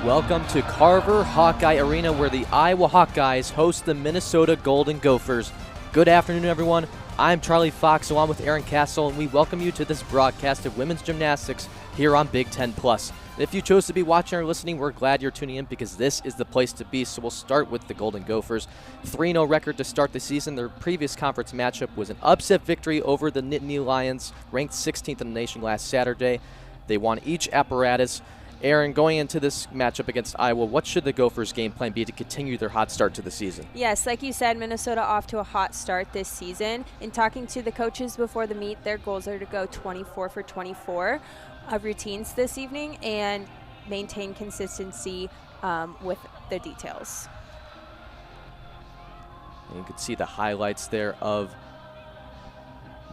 Welcome to Carver Hawkeye Arena, where the Iowa Hawkeyes host the Minnesota Golden Gophers. Good afternoon, everyone. I'm Charlie Fox, along with Aaron Castle, and we welcome you to this broadcast of women's gymnastics here on Big Ten Plus. If you chose to be watching or listening, we're glad you're tuning in because this is the place to be. So we'll start with the Golden Gophers. 3-0 record to start the season. Their previous conference matchup was an upset victory over the Nittany Lions, ranked 16th in the nation last Saturday. They won each apparatus. Aaron, going into this matchup against Iowa, what should the Gophers' game plan be to continue their hot start to the season? Yes, like you said, Minnesota off to a hot start this season. In talking to the coaches before the meet, their goals are to go 24 for 24 routines this evening and maintain consistency with the details. And you can see the highlights there of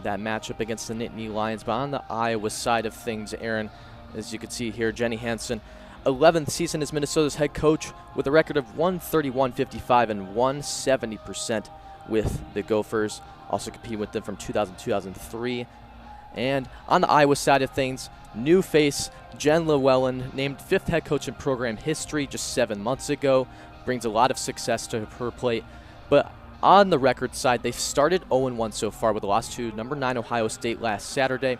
that matchup against the Nittany Lions. But on the Iowa side of things, Aaron, as you can see here, Jenny Hansen, 11th season as Minnesota's head coach with a record of 131.55 and 170% with the Gophers. Also competing with them from 2000-2003. And on the Iowa side of things, new face Jen Llewellyn, named 5th head coach in program history just 7 months ago, brings a lot of success to her plate. But on the record side, they've started 0-1 so far with a loss to number 9 Ohio State last Saturday.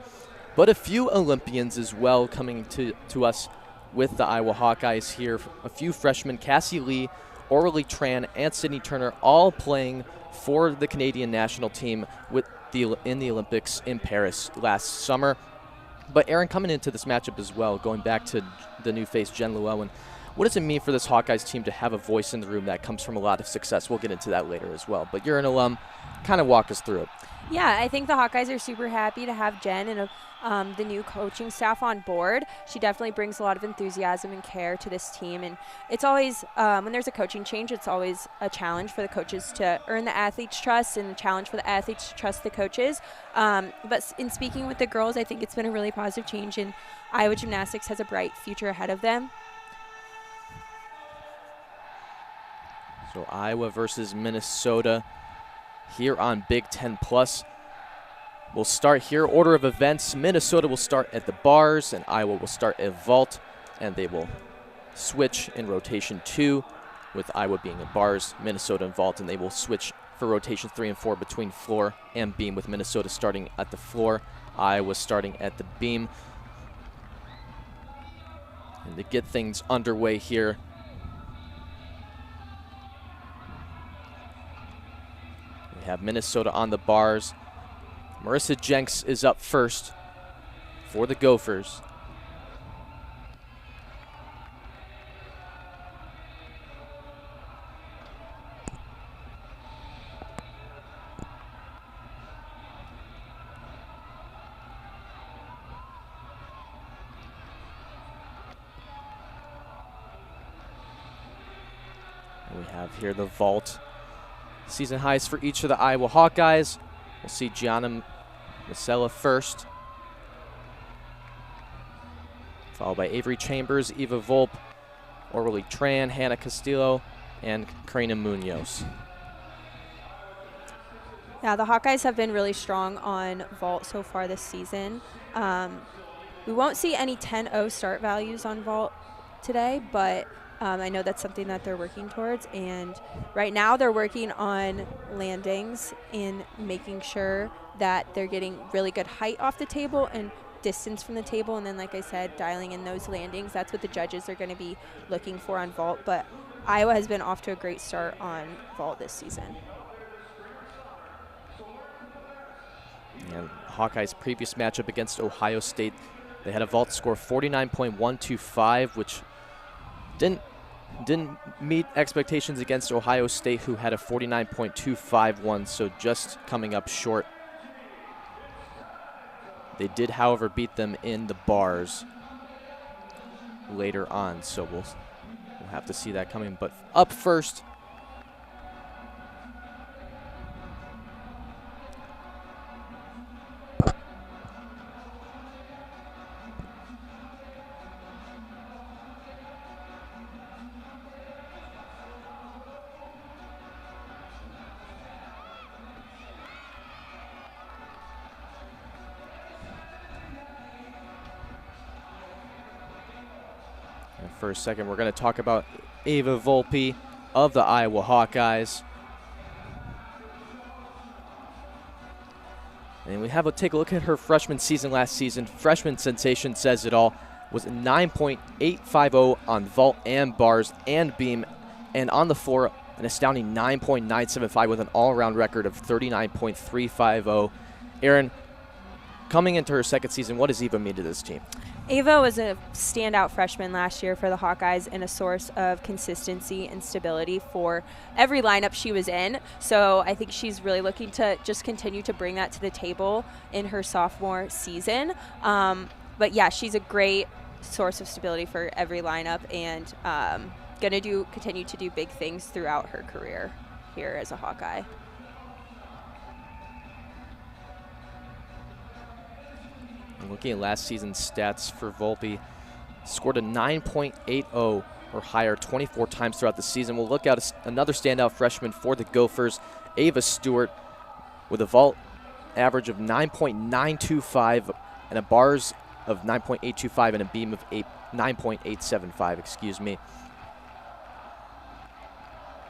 But a few Olympians as well coming to us with the Iowa Hawkeyes here. A few freshmen, Cassie Lee, Aurelie Tran, and Sydney Turner, all playing for the Canadian national team in the Olympics in Paris last summer. But Aaron, coming into this matchup as well, going back to the new face, Jen Llewellyn, what does it mean for this Hawkeyes team to have a voice in the room that comes from a lot of success? We'll get into that later as well. But you're an alum. Kind of walk us through it. Yeah, I think the Hawkeyes are super happy to have Jen and the new coaching staff on board. She definitely brings a lot of enthusiasm and care to this team. And it's always, when there's a coaching change, it's always a challenge for the coaches to earn the athletes' trust and a challenge for the athletes to trust the coaches. But in speaking with the girls, I think it's been a really positive change, and Iowa gymnastics has a bright future ahead of them. So Iowa versus Minnesota here on Big Ten Plus. We'll start here. Order of events. Minnesota will start at the bars, and Iowa will start at vault, and they will switch in rotation 2, with Iowa being at bars, Minnesota in vault, and they will switch for rotations 3 and 4 between floor and beam, with Minnesota starting at the floor, Iowa starting at the beam. And to get things underway here, we have Minnesota on the bars. Marissa Jenks is up first for the Gophers. And we have here the vault. Season highs for each of the Iowa Hawkeyes. We'll see Gianna Masella first, followed by Avery Chambers, Eva Volpe, Aurelie Tran, Hannah Castillo, and Karina Munoz. Yeah, the Hawkeyes have been really strong on vault so far this season. We won't see any 10-0 start values on vault today, but I know that's something that they're working towards, and right now they're working on landings and making sure that they're getting really good height off the table and distance from the table, and then, like I said, dialing in those landings. That's what the judges are going to be looking for on vault, but Iowa has been off to a great start on vault this season. And Hawkeyes' previous matchup against Ohio State, they had a vault score 49.125, which didn't meet expectations against Ohio State, who had a 49.251, so just coming up short. They did, however, beat them in the bars later on, so we'll have to see that coming. But up first, for a second. We're going to talk about Ava Volpe of the Iowa Hawkeyes. And we have a take a look at her freshman season last season. Freshman sensation says it all. Was 9.850 on vault and bars and beam, and on the floor an astounding 9.975 with an all-around record of 39.350. Erin, coming into her second season, what does Eva mean to this team? Ava was a standout freshman last year for the Hawkeyes and a source of consistency and stability for every lineup she was in. So I think she's really looking to just continue to bring that to the table in her sophomore season. But yeah, she's a great source of stability for every lineup, and going to continue to do big things throughout her career here as a Hawkeye. Looking at last season's stats for Volpe, scored a 9.80 or higher 24 times throughout the season. We'll look at another standout freshman for the Gophers, Ava Stewart, with a vault average of 9.925 and a bars of 9.825 and a beam of 9.875, excuse me.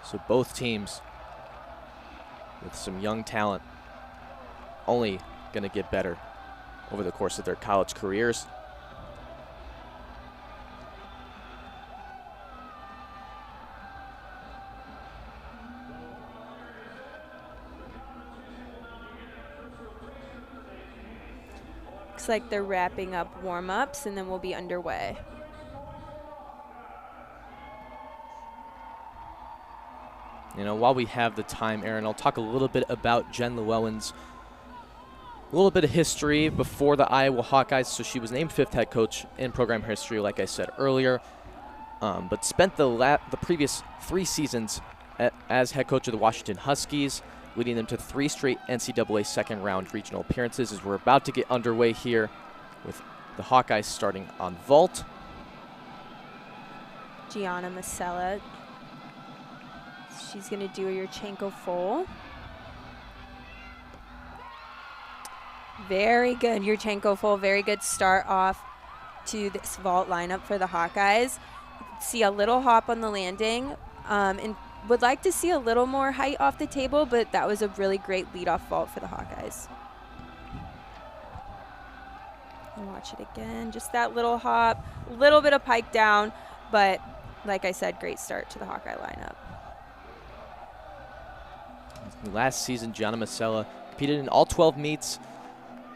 So both teams with some young talent, only going to get better over the course of their college careers. Looks like they're wrapping up warm-ups, and then we'll be underway. You know, while we have the time, Erin, I'll talk a little bit about Jen Llewellyn's a little bit of history before the Iowa Hawkeyes. So she was named 5th head coach in program history, like I said earlier, but spent the previous 3 seasons as head coach of the Washington Huskies, leading them to 3 straight NCAA second-round regional appearances. As we're about to get underway here with the Hawkeyes starting on vault. Gianna Masella. She's going to do a Yurchenko full. Very good, Yurchenko full. Very good start off to this vault lineup for the Hawkeyes. See a little hop on the landing, and would like to see a little more height off the table, but that was a really great leadoff vault for the Hawkeyes. And watch it again, just that little hop, a little bit of pike down, but like I said, great start to the Hawkeye lineup. Last season, Gianna Masella competed in all 12 meets,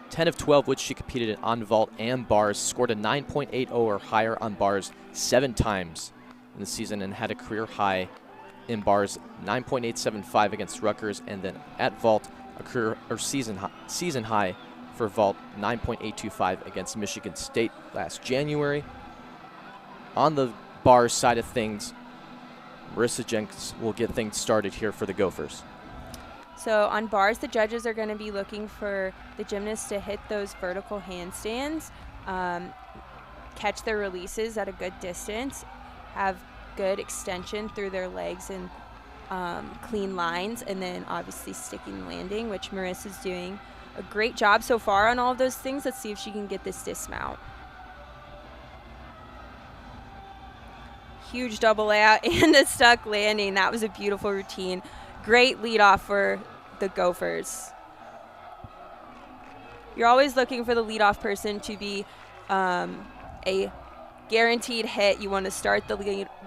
10 of 12 which she competed in on vault and bars, scored a 9.80 or higher on bars 7 times in the season, and had a career high in bars 9.875 against Rutgers, and then at vault a career or season high for vault 9.825 against Michigan State last January. On the bars side of things, Marissa Jenks will get things started here for the Gophers. So on bars, the judges are going to be looking for the gymnasts to hit those vertical handstands, catch their releases at a good distance, have good extension through their legs and clean lines, and then obviously sticking landing, which Marissa's doing a great job so far on all of those things. Let's see if she can get this dismount. Huge double layout and a stuck landing. That was a beautiful routine. Great lead off for the Gophers. You're always looking for the leadoff person to be a guaranteed hit. You want to start the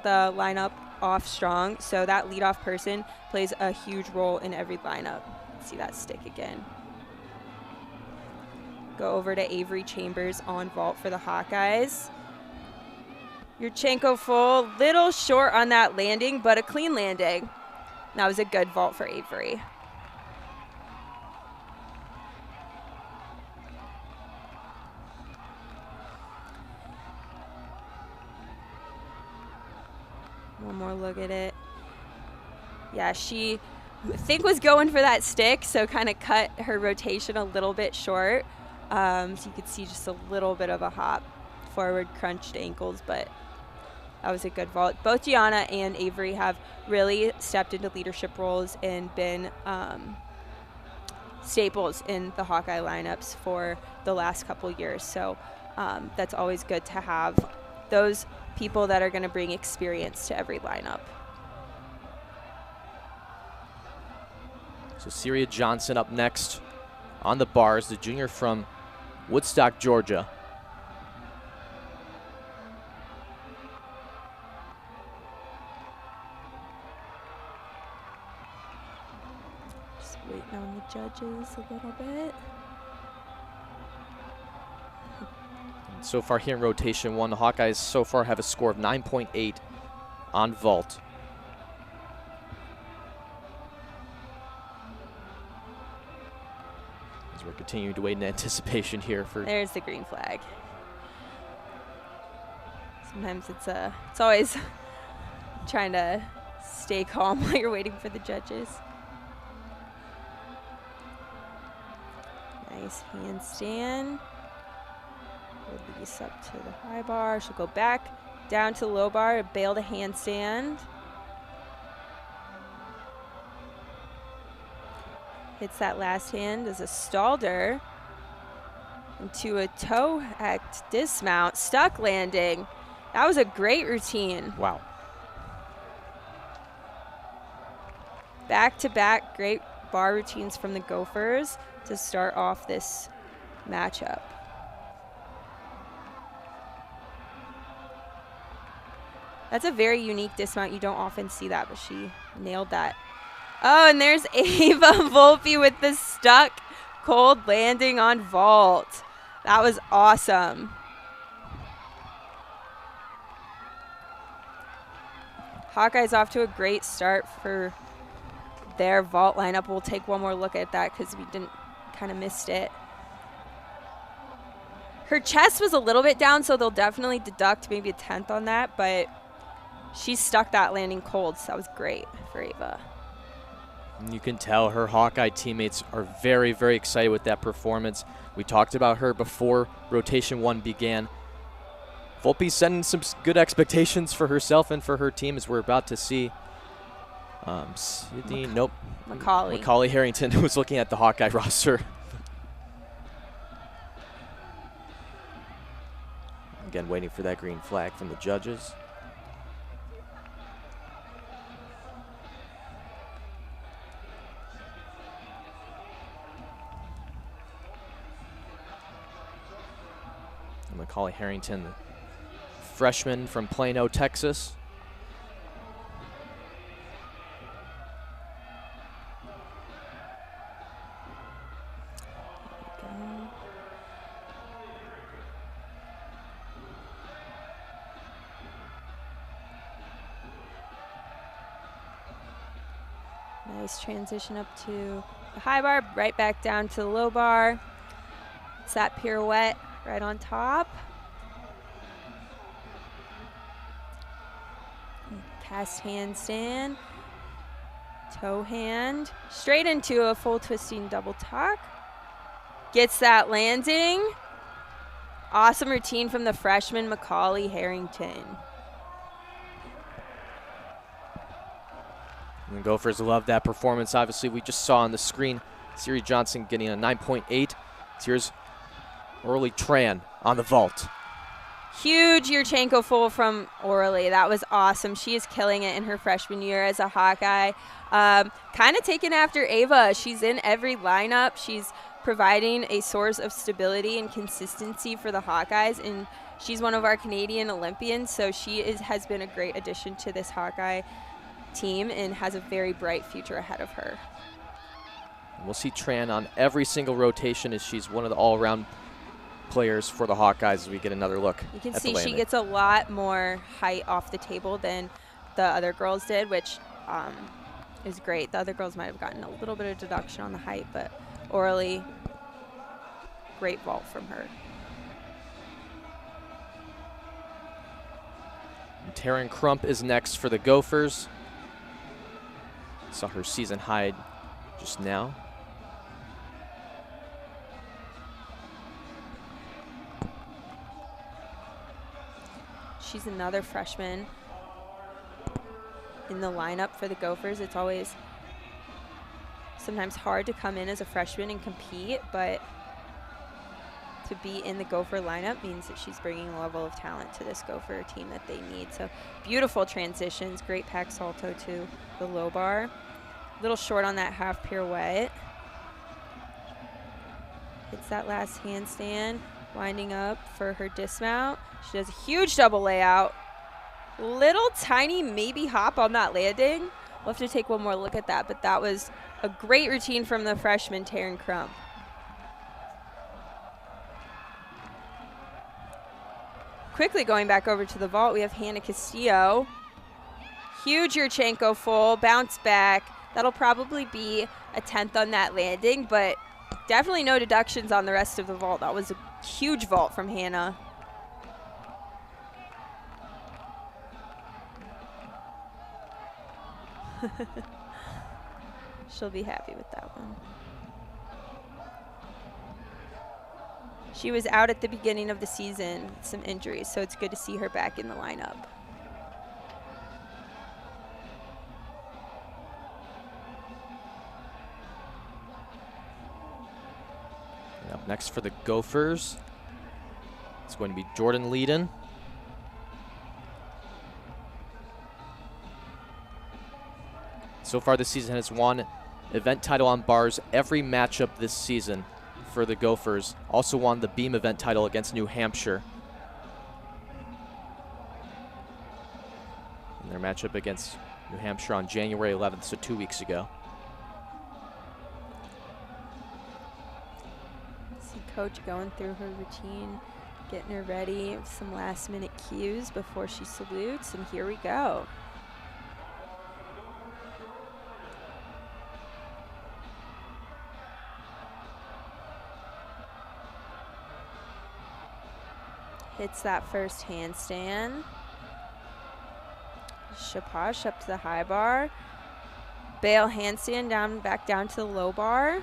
lineup off strong, so that leadoff person plays a huge role in every lineup. See that stick again. Go over to Avery Chambers on vault for the Hawkeyes. Yurchenko full, little short on that landing, but a clean landing. That was a good vault for Avery. One more look at it. Yeah, she, I think, was going for that stick, so kind of cut her rotation a little bit short. So you could see just a little bit of a hop, forward crunched ankles, but that was a good vault. Both Gianna and Avery have really stepped into leadership roles and been staples in the Hawkeye lineups for the last couple years. So that's always good to have those people that are going to bring experience to every lineup. So Syria Johnson up next on the bars, the junior from Woodstock, Georgia. Just waiting on the judges a little bit. And so far here in rotation 1, the Hawkeyes so far have a score of 9.8 on vault. As we're continuing to wait in anticipation here for. There's the green flag. Sometimes it's always trying to stay calm while you're waiting for the judges. Nice handstand. Release up to the high bar. She'll go back down to the low bar, bail the handstand. Hits that last hand as a stalder into a toe hacked dismount, stuck landing. That was a great routine. Wow. Back-to-back great bar routines from the Gophers to start off this matchup. That's a very unique dismount. You don't often see that, but she nailed that. Oh, and there's Ava Volpe with the stuck cold landing on vault. That was awesome. Hawkeyes off to a great start for their vault lineup. We'll take one more look at that because we kind of missed it. Her chest was a little bit down, so they'll definitely deduct maybe a 10th on that, but she stuck that landing cold, so that was great for Ava. And you can tell her Hawkeye teammates are very, very excited with that performance. We talked about her before rotation 1 began. Volpe's setting some good expectations for herself and for her team, as we're about to see. Macaulay Harrington was looking at the Hawkeye roster. Again, waiting for that green flag from the judges. Macaulay Harrington, the freshman from Plano, Texas. Nice transition up to the high bar, right back down to the low bar. It's that pirouette right on top. Cast handstand. Toe hand. Straight into a full twisting double tuck. Gets that landing. Awesome routine from the freshman Macaulay Harrington. And the Gophers love that performance. Obviously, we just saw on the screen Syria Johnson getting a 9.8. Here's Orly Tran on the vault. Huge Yurchenko full from Orly. That was awesome. She is killing it in her freshman year as a Hawkeye. Kind of taken after Ava. She's in every lineup. She's providing a source of stability and consistency for the Hawkeyes, and she's one of our Canadian Olympians, so she has been a great addition to this Hawkeye team and has a very bright future ahead of her. We'll see Tran on every single rotation as she's one of the all-around players for the Hawkeyes as we get another look. You can see she gets a lot more height off the table than the other girls did, which is great. The other girls might have gotten a little bit of deduction on the height, but Orly, great vault from her. And Taryn Crump is next for the Gophers. Saw her season high just now. She's another freshman in the lineup for the Gophers. It's always sometimes hard to come in as a freshman and compete, but to be in the Gopher lineup means that she's bringing a level of talent to this Gopher team that they need. So beautiful transitions, great pack salto to the low bar. A little short on that half pirouette. Hits that last handstand, winding up for her dismount. She does a huge double layout. Little tiny maybe hop on that landing. We'll have to take one more look at that, but that was a great routine from the freshman, Taryn Crump. Quickly going back over to the vault, we have Hannah Castillo. Huge Yurchenko full, bounce back. That'll probably be a 10th on that landing, but definitely no deductions on the rest of the vault. That was a huge vault from Hannah. She'll be happy with that one. She was out at the beginning of the season with some injuries, so it's good to see her back in the lineup. And up next for the Gophers, it's going to be Jordan Leeden. So far this season has won event title on bars every matchup this season for the Gophers. Also won the beam event title against New Hampshire. In their matchup against New Hampshire on January 11th, so 2 weeks ago. See Coach going through her routine, getting her ready, some last minute cues before she salutes, and here we go. Hits that first handstand. Shapash up to the high bar. Bail handstand down, back down to the low bar.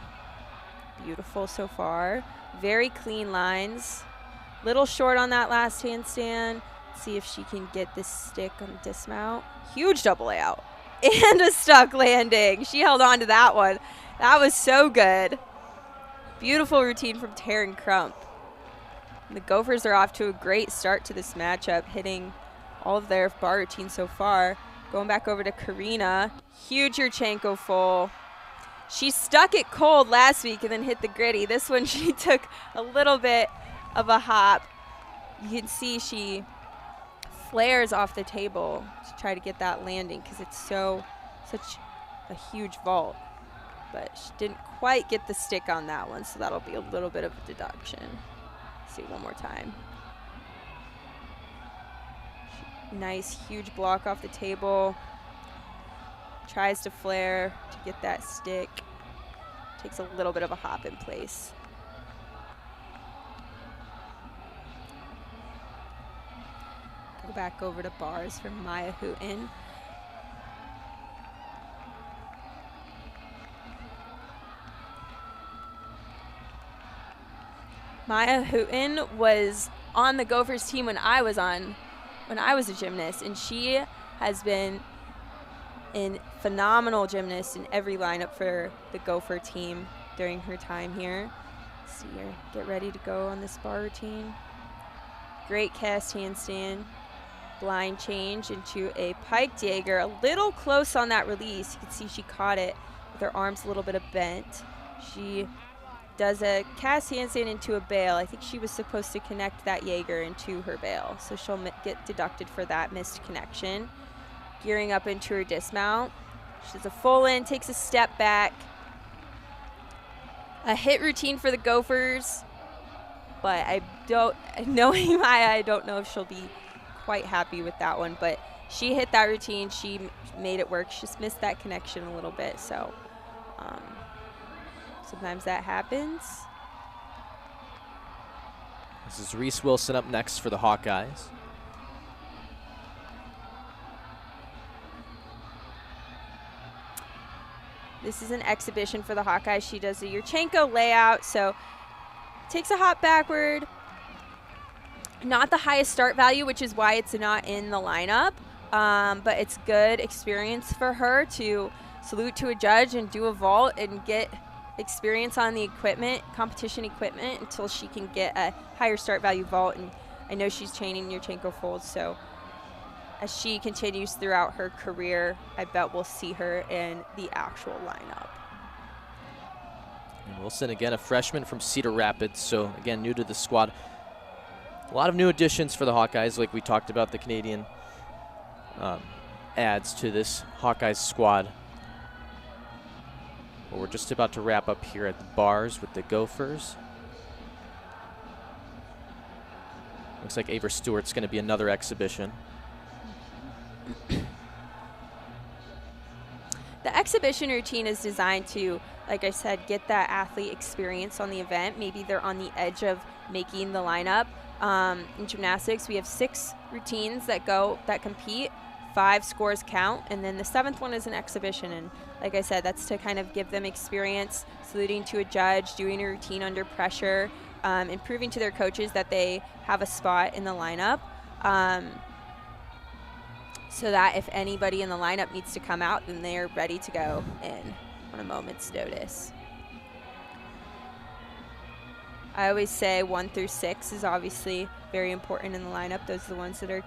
Beautiful so far. Very clean lines. Little short on that last handstand. See if she can get this stick on the dismount. Huge double layout. And a stuck landing. She held on to that one. That was so good. Beautiful routine from Taryn Crump. The Gophers are off to a great start to this matchup, hitting all of their bar routines so far. Going back over to Karina. Huge Yurchenko full. She stuck it cold last week and then hit the gritty. This one she took a little bit of a hop. You can see she flares off the table to try to get that landing because it's such a huge vault. But she didn't quite get the stick on that one, so that'll be a little bit of a deduction. See one more time. Nice huge block off the table. Tries to flare to get that stick. Takes a little bit of a hop in place. Go back over to bars for Maya Hooten. Maya Hooten was on the Gophers team when I was a gymnast, and she has been a phenomenal gymnast in every lineup for the Gopher team during her time here. See her get ready to go on this bar routine. Great cast handstand, blind change into a piked Jaeger. A little close on that release. You can see she caught it with her arms a little bit bent. She does a cast handstand into a bail. I think she was supposed to connect that Jaeger into her bail, so she'll get deducted for that missed connection. Gearing up into her dismount. She does a full in, takes a step back. A hit routine for the Gophers, but knowing Maya, I don't know if she'll be quite happy with that one, but she hit that routine. She made it work. She just missed that connection a little bit, so sometimes that happens. This is Reese Wilson up next for the Hawkeyes. This is an exhibition for the Hawkeyes. She does a Yurchenko layout, so takes a hop backward. Not the highest start value, which is why it's not in the lineup, but it's good experience for her to salute to a judge and do a vault and get experience on the equipment, competition equipment, until she can get a higher start value vault. And I know she's training Yurchenko folds, so as she continues throughout her career, I bet we'll see her in the actual lineup. And Wilson, again, a freshman from Cedar Rapids, so again, new to the squad. A lot of new additions for the Hawkeyes, like we talked about, the Canadian adds to this Hawkeyes squad. Well, we're just about to wrap up here at the bars with the Gophers. Looks like Ava Stewart's going to be another exhibition. The exhibition routine is designed to, like I said, get that athlete experience on the event. Maybe they're on the edge of making the lineup. In gymnastics, we have 6 routines that compete. 5 scores count, and then the 7th one is an exhibition. And like I said, that's to kind of give them experience, saluting to a judge, doing a routine under pressure, and proving to their coaches that they have a spot in the lineup. So that if anybody in the lineup needs to come out, then they're ready to go in on a moment's notice. I always say 1 through 6 is obviously very important in the lineup. Those are the ones that are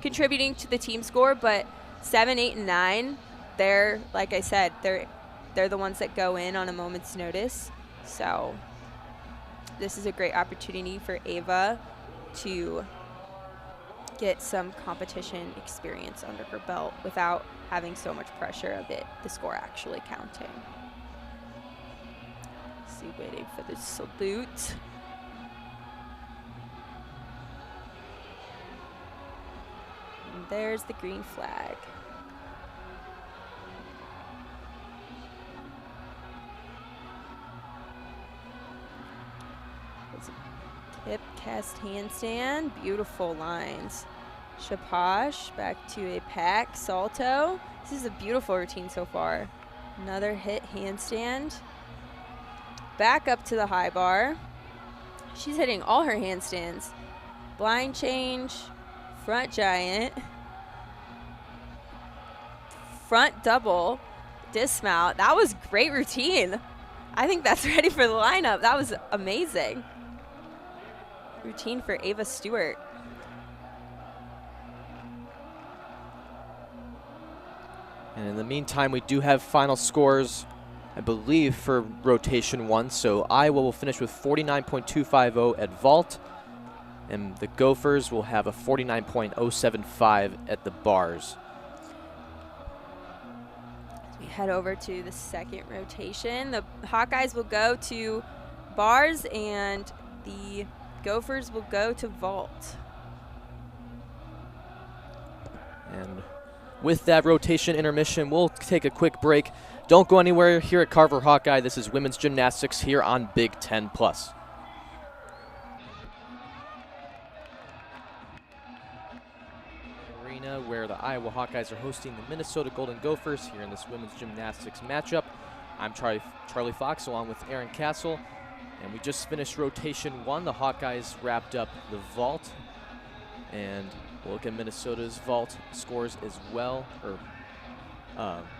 contributing to the team score, but 7, 8, and 9, they're, like I said, they're the ones that go in on a moment's notice. So this is a great opportunity for Ava to get some competition experience under her belt without having so much pressure of the score actually counting. See, waiting for the salute. And there's the green flag. It's a tip, cast, handstand, beautiful lines. Chapash, back to a pack, salto. This is a beautiful routine so far. Another hit handstand. Back up to the high bar. She's hitting all her handstands. Blind change, front giant, front double, dismount. That was great routine. I think that's ready for the lineup. That was amazing. Routine for Ava Stewart. And in the meantime, we do have final scores, I believe, for rotation 1. So Iowa will finish with 49.250 at vault, and the Gophers will have a 49.075 at the bars. As we head over to the second rotation, the Hawkeyes will go to bars and the Gophers will go to vault. And with that rotation intermission, we'll take a quick break. Don't go anywhere here at Carver Hawkeye. This is women's gymnastics here on Big Ten Plus. Arena where the Iowa Hawkeyes are hosting the Minnesota Golden Gophers here in this women's gymnastics matchup. I'm Charlie Fox along with Aaron Castle, and we just finished rotation 1. The Hawkeyes wrapped up the vault, and we'll look at Minnesota's vault scores as well, or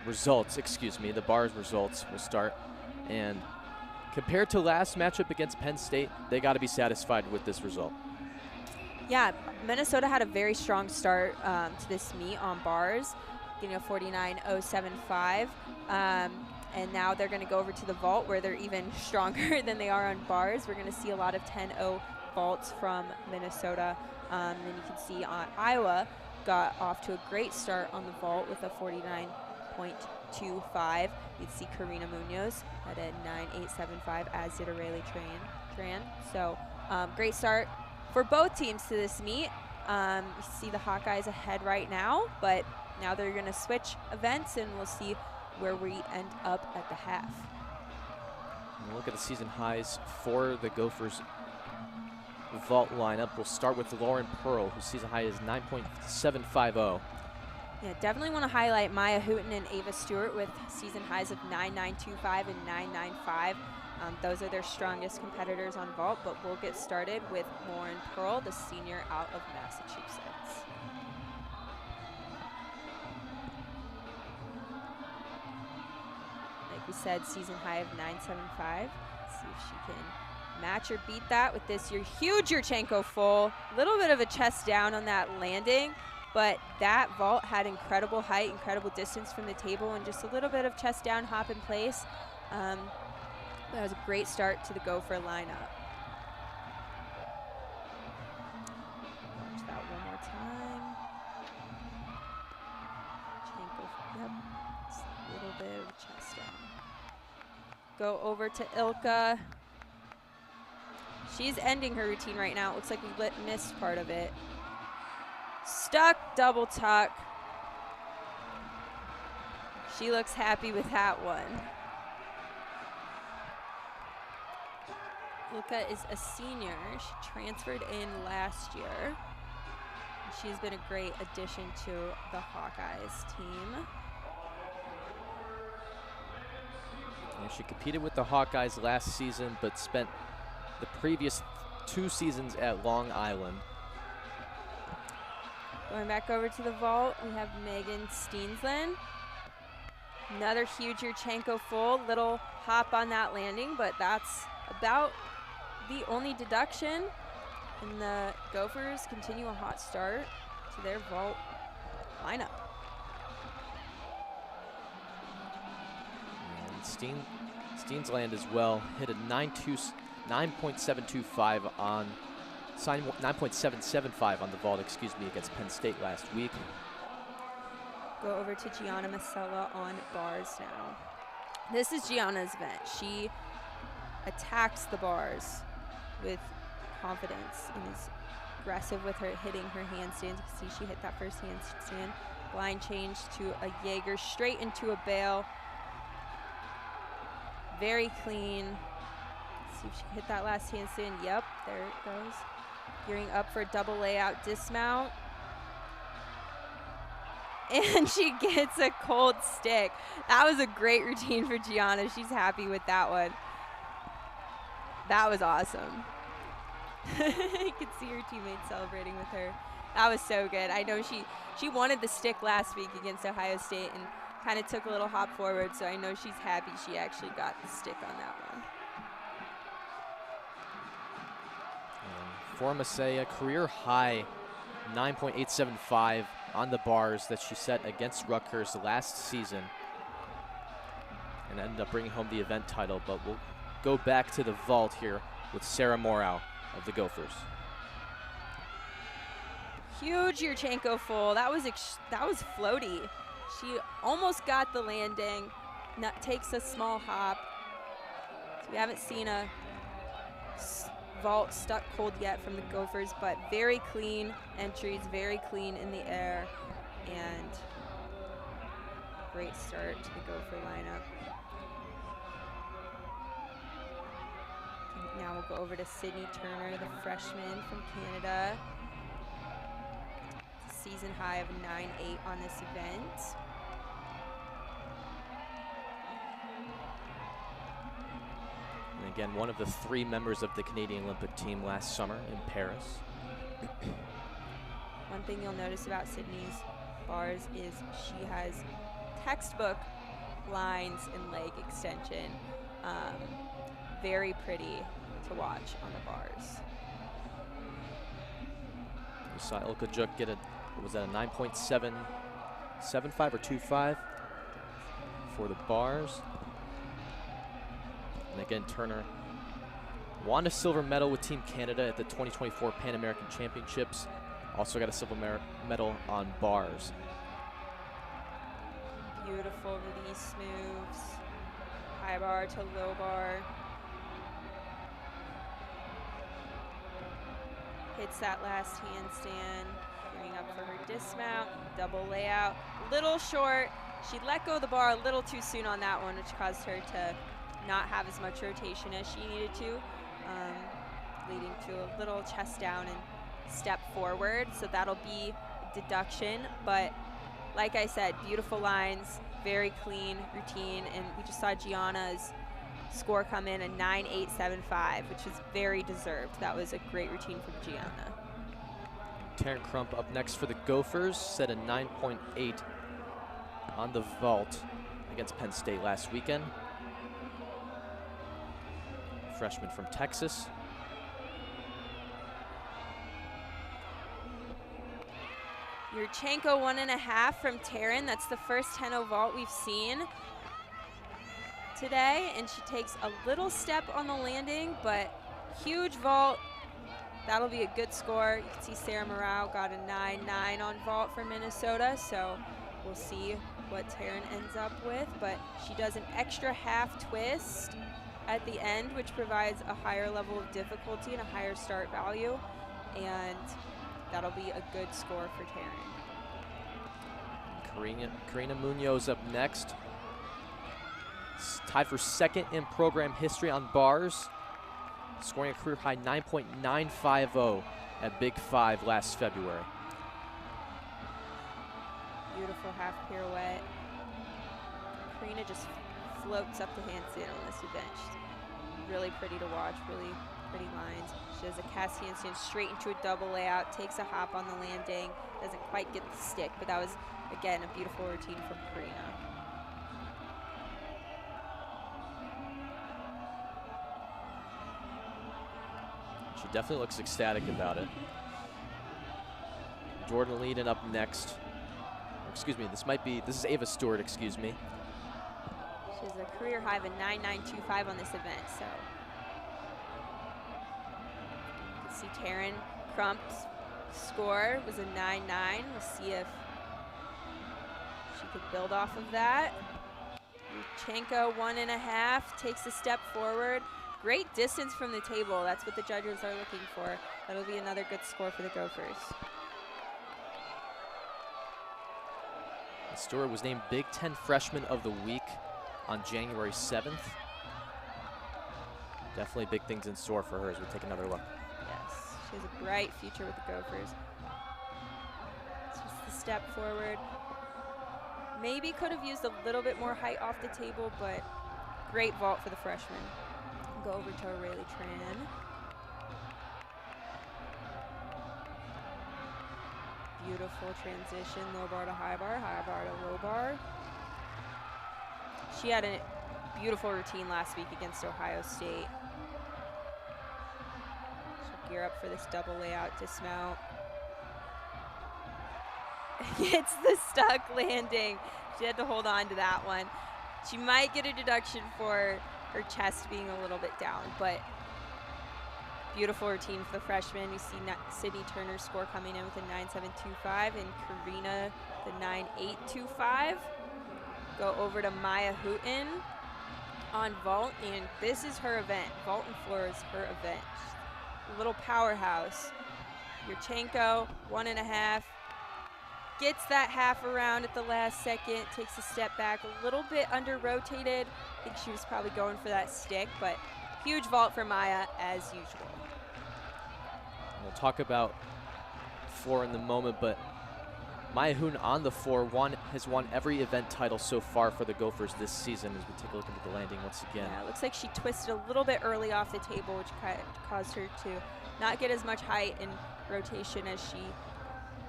results, excuse me. The bars results will start. And compared to last matchup against Penn State, they got to be satisfied with this result. Yeah, Minnesota had a very strong start to this meet on bars, getting a 49.075. And now they're going to go over to the vault where they're even stronger than they are on bars. We're going to see a lot of 10.0 vaults from Minnesota. And then you can see Iowa got off to a great start on the vault with a 49.25. You'd see Karina Munoz at a 9.875, as did Aurelie Tran. So great start for both teams to this meet. You see the Hawkeyes ahead right now, but now they're going to switch events, and we'll see where we end up at the half. And we'll look at the season highs for the Gophers vault lineup. We'll start with Lauren Pearl, whose season high is 9.750. Yeah, definitely want to highlight Maya Hooten and Ava Stewart with season highs of 9.925 and 9.95. Those are their strongest competitors on vault, but we'll get started with Lauren Pearl, the senior out of Massachusetts. we said season high of 975. Let's see if she can match or beat that with this huge Yurchenko full. Little bit of a chest down on that landing, but that vault had incredible height, incredible distance from the table, and just a little bit of chest down hop in place. That was a great start to the Gopher lineup. Watch that one more time. Yep, just a little bit of chest down. Go over to Ilka. She's ending her routine right now. It looks like we missed part of it. Stuck double tuck. She looks happy with that one. Ilka is a senior. She transferred in last year. She's been a great addition to the Hawkeyes team. And she competed with the Hawkeyes last season, but spent the previous 2 seasons at Long Island. Going back over to the vault, we have Megan Steensland. Another huge Yurchenko full. Little hop on that landing, but that's about the only deduction. And the Gophers continue a hot start to their vault lineup. And Steensland as well hit a 9.725 on 9.775 on the vault, against Penn State last week. Go over to Gianna Masella on bars now. This is Gianna's event. She attacks the bars with confidence and is aggressive with her hitting her handstands. You can see she hit that first handstand. Blind change to a Jaeger, straight into a bail. Very clean. Let's see if she can hit that last handstand. Yep, there it goes. Gearing up for a double layout dismount. And she gets a cold stick. That was a great routine for Gianna. She's happy with that one. That was awesome. You could see her teammates celebrating with her. That was so good. I know she wanted the stick last week against Ohio State and kind of took a little hop forward, so I know she's happy she actually got the stick on that one. And for Masaya, career high 9.875 on the bars that she set against Rutgers last season and ended up bringing home the event title. But we'll go back to the vault here with Sarah Morrow of the Gophers. Huge Yurchenko full. That was floaty. She almost got the landing. Takes a small hop. So we haven't seen a vault stuck cold yet from the Gophers, but very clean entries, very clean in the air, and great start to the Gopher lineup. Now we'll go over to Sydney Turner, the freshman from Canada. Season high of 9.8 on this event. And again, one of the 3 members of the Canadian Olympic team last summer in Paris. One thing you'll notice about Sydney's bars is she has textbook lines and leg extension. Very pretty to watch on the bars. We saw Ilka Juk get was that a 9.775 or 25 for the bars. And again, Turner won a silver medal with Team Canada at the 2024 Pan American Championships. Also got a silver medal on bars. Beautiful release moves. High bar to low bar. Hits that last handstand. Gearing up for her dismount. Double layout. Little short. She let go of the bar a little too soon on that one, which caused her to not have as much rotation as she needed to, leading to a little chest down and step forward. So that'll be deduction. But like I said, beautiful lines, very clean routine. And we just saw Gianna's score come in a 9.875, which is very deserved. That was a great routine from Gianna. Taryn Crump up next for the Gophers, set a 9.8 on the vault against Penn State last weekend. freshman from Texas. Yurchenko 1.5 from Taryn. That's the first 10-0 vault we've seen today, and she takes a little step on the landing, but huge vault. That'll be a good score. You can see Sarah Morau got a 9-9 on vault for Minnesota, so we'll see what Taryn ends up with, but she does an extra half twist at the end, which provides a higher level of difficulty and a higher start value, and that'll be a good score for Taryn. Karina Munoz up next. Tied for second in program history on bars, scoring a career high 9.950 at Big 5 last February. Beautiful half pirouette. Karina just floats up the handstand on this event. She's really pretty to watch, really pretty lines. She does a cast handstand straight into a double layout, takes a hop on the landing, doesn't quite get the stick, but that was, again, a beautiful routine from Karina. She definitely looks ecstatic about it. Jordan Leeden up next. Excuse me, this is Ava Stewart, excuse me. She has a career high of a 9.925 on this event, so. You can see Taryn Crump's score was a 9.9. We'll see if she could build off of that. Yurchenko 1.5, takes a step forward. Great distance from the table. That's what the judges are looking for. That'll be another good score for the Gophers. Stewart was named Big Ten Freshman of the Week on January 7th. Definitely big things in store for her as we take another look. Yes, she has a bright future with the Gophers. It's just the step forward. Maybe could have used a little bit more height off the table, but great vault for the freshman. Go over to Aurelie Tran. Beautiful transition, low bar to high bar to low bar. She had a beautiful routine last week against Ohio State. She'll gear up for this double layout dismount. Gets the stuck landing. She had to hold on to that one. She might get a deduction for her chest being a little bit down, but beautiful routine for the freshman. We see Sydney Turner's score coming in with a 9.725 and Karina the 9.825. Go over to Maya Houghton on vault, and this is her event. Vault and floor is her event. She's a little powerhouse. Yurchenko 1.5. Gets that half around at the last second, takes a step back, a little bit under-rotated. I think she was probably going for that stick, but huge vault for Maya as usual. We'll talk about floor in the moment, but Maya Hoon on the floor has won every event title so far for the Gophers this season as we take a look into the landing once again. Yeah, it looks like she twisted a little bit early off the table, which caused her to not get as much height and rotation as she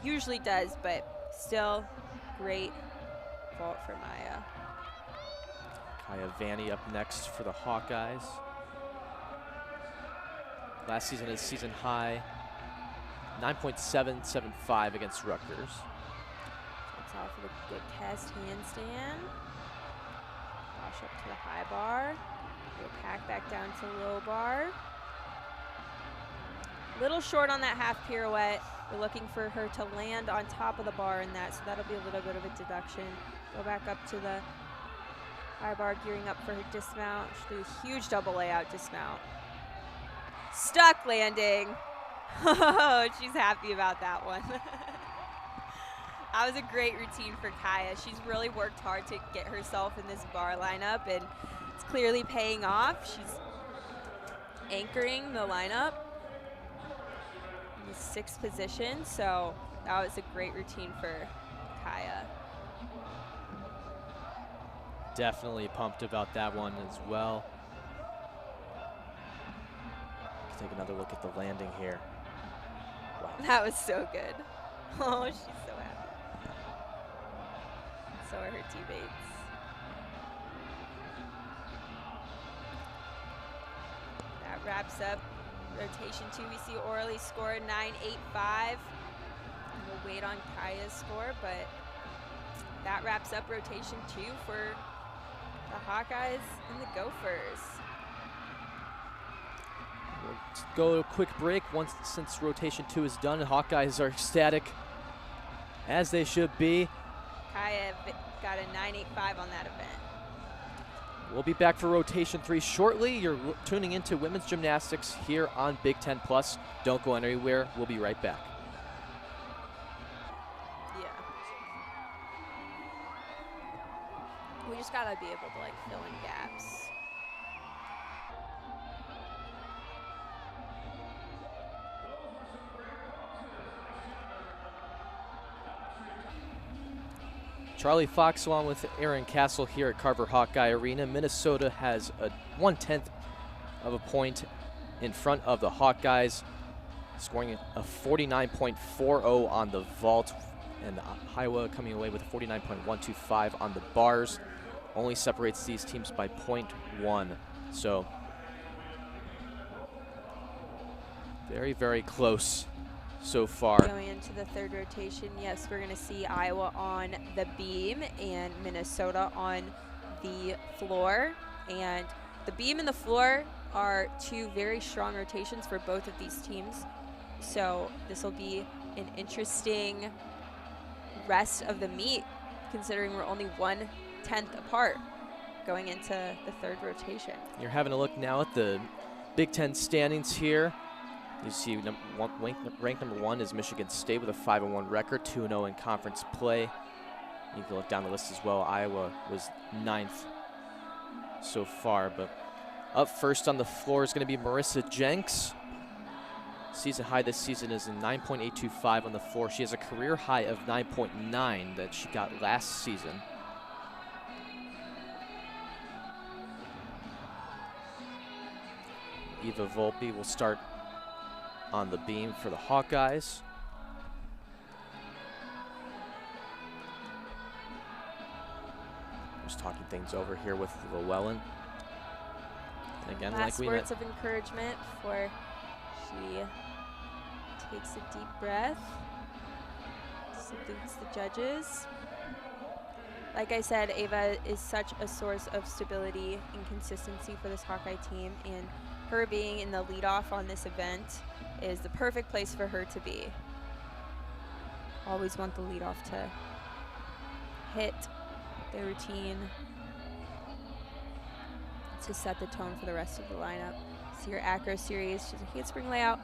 usually does, but still great vault for Maya. Kaya Vanny up next for the Hawkeyes. Last season is season high 9.775 against Rutgers. It's off of a good cast handstand. Wash up to the high bar. Go pack back down to low bar. Little short on that half pirouette. We're looking for her to land on top of the bar in that, so that'll be a little bit of a deduction. Go back up to the high bar, gearing up for her dismount. She'll do a huge double layout dismount. Stuck landing. Oh, she's happy about that one. That was a great routine for Kaya. She's really worked hard to get herself in this bar lineup, and it's clearly paying off. She's anchoring the lineup in the 6th position, so that was a great routine for Kaya. Definitely pumped about that one as well. Let's take another look at the landing here. Wow. That was so good. Oh, she's so happy. So are her teammates. wraps up rotation 2. We see Orly score 9.85. We'll wait on Kaya's score, but that wraps up rotation 2 for the Hawkeyes and the Gophers. We'll go to a quick break since rotation 2 is done, and Hawkeyes are ecstatic, as they should be. Kaya got a 9.85 on that event. We'll be back for rotation 3 shortly. You're tuning into women's gymnastics here on Big Ten Plus. Don't go anywhere. We'll be right back. Yeah. We just gotta be able to like fill in gaps. Charlie Fox along with Aaron Castle here at Carver Hawkeye Arena. Minnesota has a 1/10 of a point in front of the Hawkeyes, scoring a 49.40 on the vault, and Iowa coming away with a 49.125 on the bars. Only separates these teams by 0.1. So very, very close so far. Going into the third rotation, yes, we're going to see Iowa on the beam and Minnesota on the floor. And the beam and the floor are two very strong rotations for both of these teams. So this will be an interesting rest of the meet, considering we're only 1/10 apart going into the third rotation. You're having a look now at the Big Ten standings here. You see ranked number 1 is Michigan State with a 5-1 record, 2-0 in conference play. You can look down the list as well. Iowa was 9th so far, but up first on the floor is going to be Marissa Jenks. Season high this season is a 9.825 on the floor. She has a career high of 9.9 that she got last season. Eva Volpe will start on the beam for the Hawkeyes. Just talking things over here with Llewellyn. And again, last like we words of encouragement before she takes a deep breath, salutes the judges. Like I said, Ava is such a source of stability and consistency for this Hawkeye team, and her being in the leadoff on this event is the perfect place for her to be. Always want the leadoff to hit the routine to set the tone for the rest of the lineup. See her acro series, she's a handspring layout.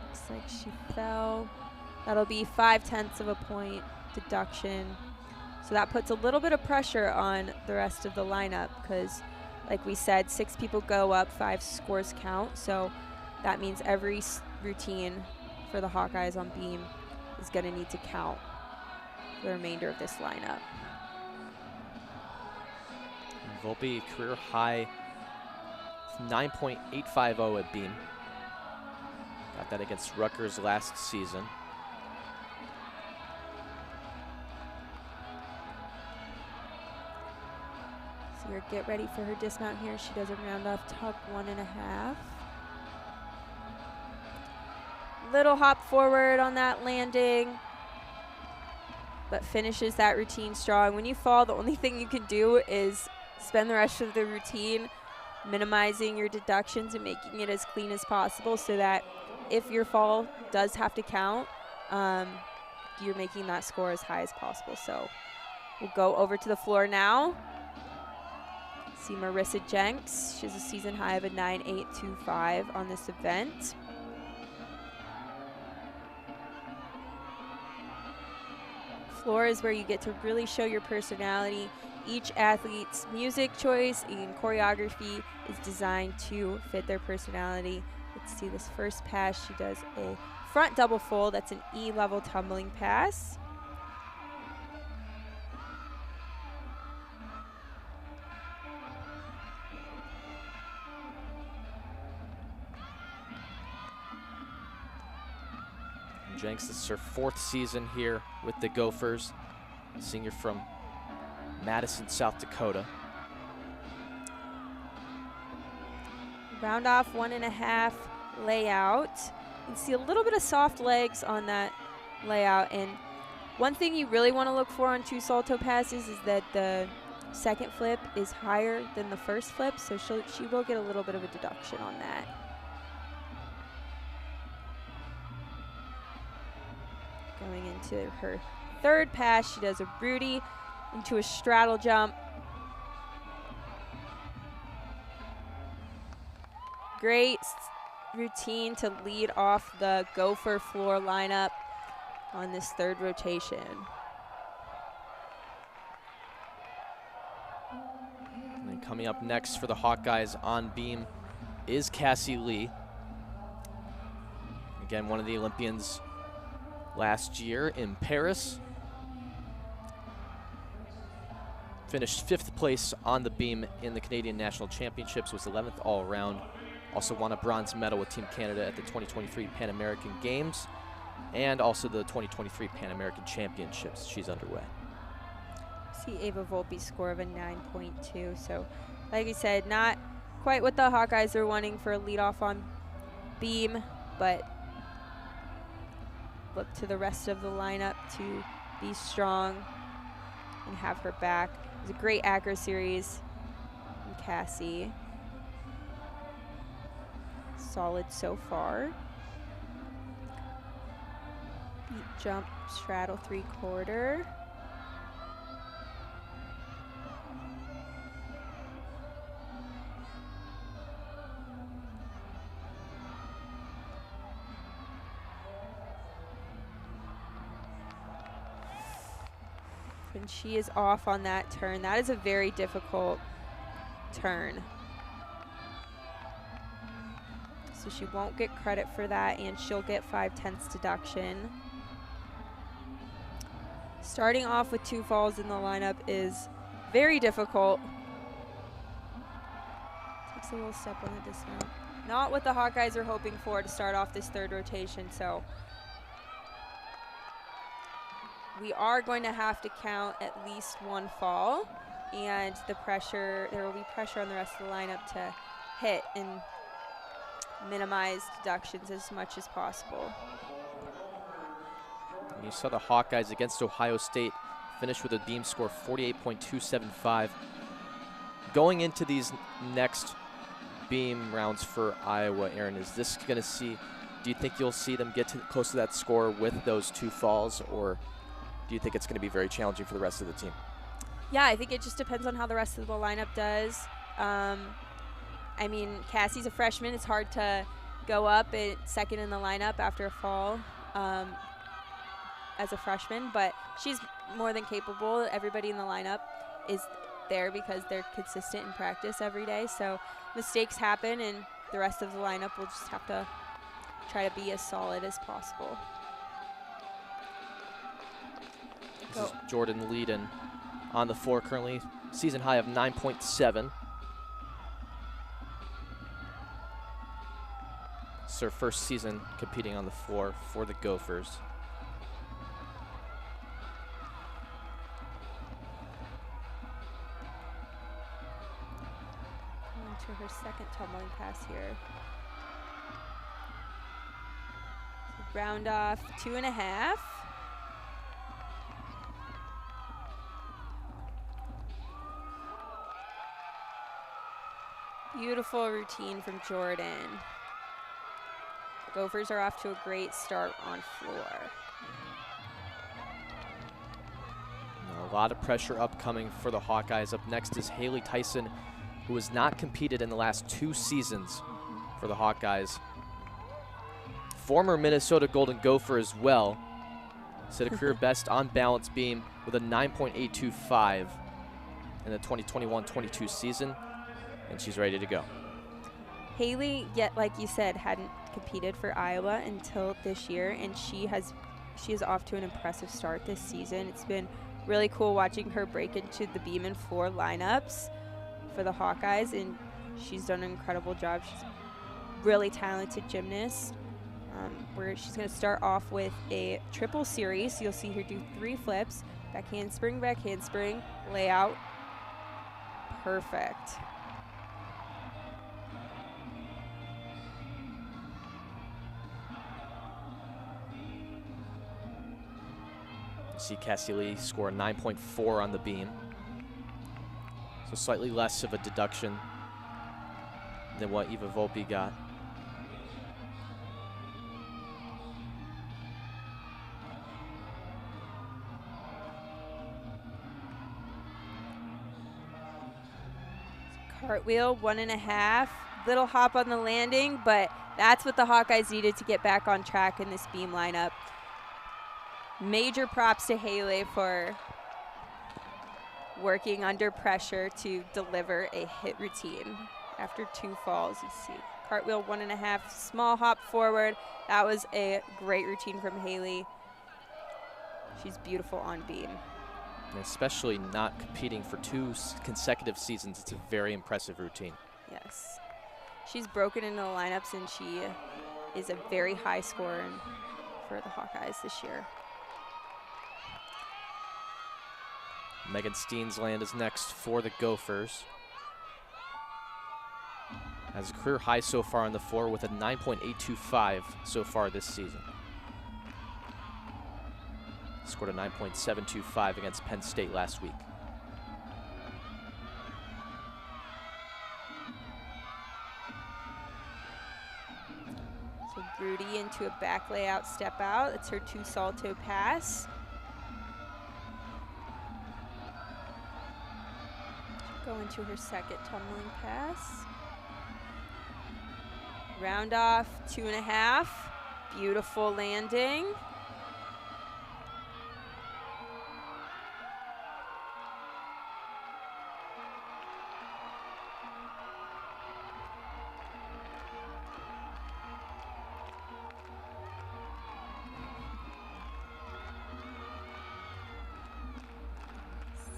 Looks like she fell. That'll be 5/10 of a point deduction. So that puts a little bit of pressure on the rest of the lineup because, like we said, 6 people go up, 5 scores count. So that means every routine for the Hawkeyes on beam is going to need to count for the remainder of this lineup. Volpe career high 9.850 at beam. Got that against Rutgers last season. See her get ready for her dismount here. She does a round off tuck 1.5. Little hop forward on that landing, but finishes that routine strong. When you fall, the only thing you can do is spend the rest of the routine minimizing your deductions and making it as clean as possible so that if your fall does have to count, you're making that score as high as possible. So we'll go over to the floor now. See Marissa Jenks. She has a season high of a 9.825 on this event. Floor is where you get to really show your personality. Each athlete's music choice and choreography is designed to fit their personality. Let's see this first pass. She does a front double fold. That's an E-level tumbling pass. Jenks, this is her 4th season here with the Gophers, senior from Madison, South Dakota. Round off 1.5 layout. You can see a little bit of soft legs on that layout. And one thing you really want to look for on 2 salto passes is that the second flip is higher than the first flip, so she will get a little bit of a deduction on that. Going into her third pass, she does a Rudy into a straddle jump. Great routine to lead off the Gopher floor lineup on this third rotation. And coming up next for the Hawkeyes on beam is Cassie Lee. Again, one of the Olympians last year in Paris. Finished 5th place on the beam in the Canadian National Championships, was 11th all around. Also won a bronze medal with Team Canada at the 2023 Pan American Games and also the 2023 Pan American Championships. She's underway. See Ava Volpe's score of a 9.2. So, like I said, not quite what the Hawkeyes are wanting for a leadoff on beam, but look to the rest of the lineup to be strong and have her back. It was a great acro series from Cassie. Solid so far. Beat jump, straddle 3/4. And she is off on that turn. That is a very difficult turn. So she won't get credit for that, and she'll get 5/10 deduction. Starting off with 2 falls in the lineup is very difficult. Takes a little step on the dismount. Not what the Hawkeyes are hoping for to start off this third rotation, so we are going to have to count at least 1 fall, and there will be pressure on the rest of the lineup to hit and minimize deductions as much as possible. And you saw the Hawkeyes against Ohio State finish with a beam score 48.275. Going into these next beam rounds for Iowa, Aaron, is this going to see, do you think you'll see them get close to that score with those 2 falls, or do you think it's going to be very challenging for the rest of the team? Yeah, I think it just depends on how the rest of the lineup does. I mean, Cassie's a freshman. It's hard to go up at second in the lineup after a fall as a freshman, but she's more than capable. Everybody in the lineup is there because they're consistent in practice every day. So mistakes happen, and the rest of the lineup will just have to try to be as solid as possible. This is Jordan Leeden on the floor currently. Season high of 9.7. It's her first season competing on the floor for the Gophers. On to her second tumbling pass here. So round off 2.5. Beautiful routine from Jordan. Gophers are off to a great start on floor. A lot of pressure upcoming for the Hawkeyes. Up next is Haley Tyson, who has not competed in the last 2 seasons for the Hawkeyes. Former Minnesota Golden Gopher as well. Set a career best on balance beam with a 9.825 in the 2021-22 season, and she's ready to go. Haley, yet like you said, hadn't competed for Iowa until this year, and she is off to an impressive start this season. It's been really cool watching her break into the beam and floor lineups for the Hawkeyes, and she's done an incredible job. She's a really talented gymnast. Where she's going to start off with a triple series. You'll see her do 3 flips, back handspring, layout. Perfect. See Cassie Lee score a 9.4 on the beam. So slightly less of a deduction than what Eva Volpe got. Cartwheel, 1.5. Little hop on the landing, but that's what the Hawkeyes needed to get back on track in this beam lineup. Major props to Haley for working under pressure to deliver a hit routine after 2 falls. You see cartwheel, 1.5, small hop forward. That was a great routine from Haley. She's beautiful on beam. And especially not competing for 2 consecutive seasons, it's a very impressive routine. Yes. She's broken into the lineups, and she is a very high scorer for the Hawkeyes this year. Megan Steensland is next for the Gophers. Has a career high so far on the floor with a 9.825 so far this season. Scored a 9.725 against Penn State last week. So Grudy into a back layout step out. That's her 2 salto pass. Go into her second tumbling pass. Round off, 2.5. Beautiful landing.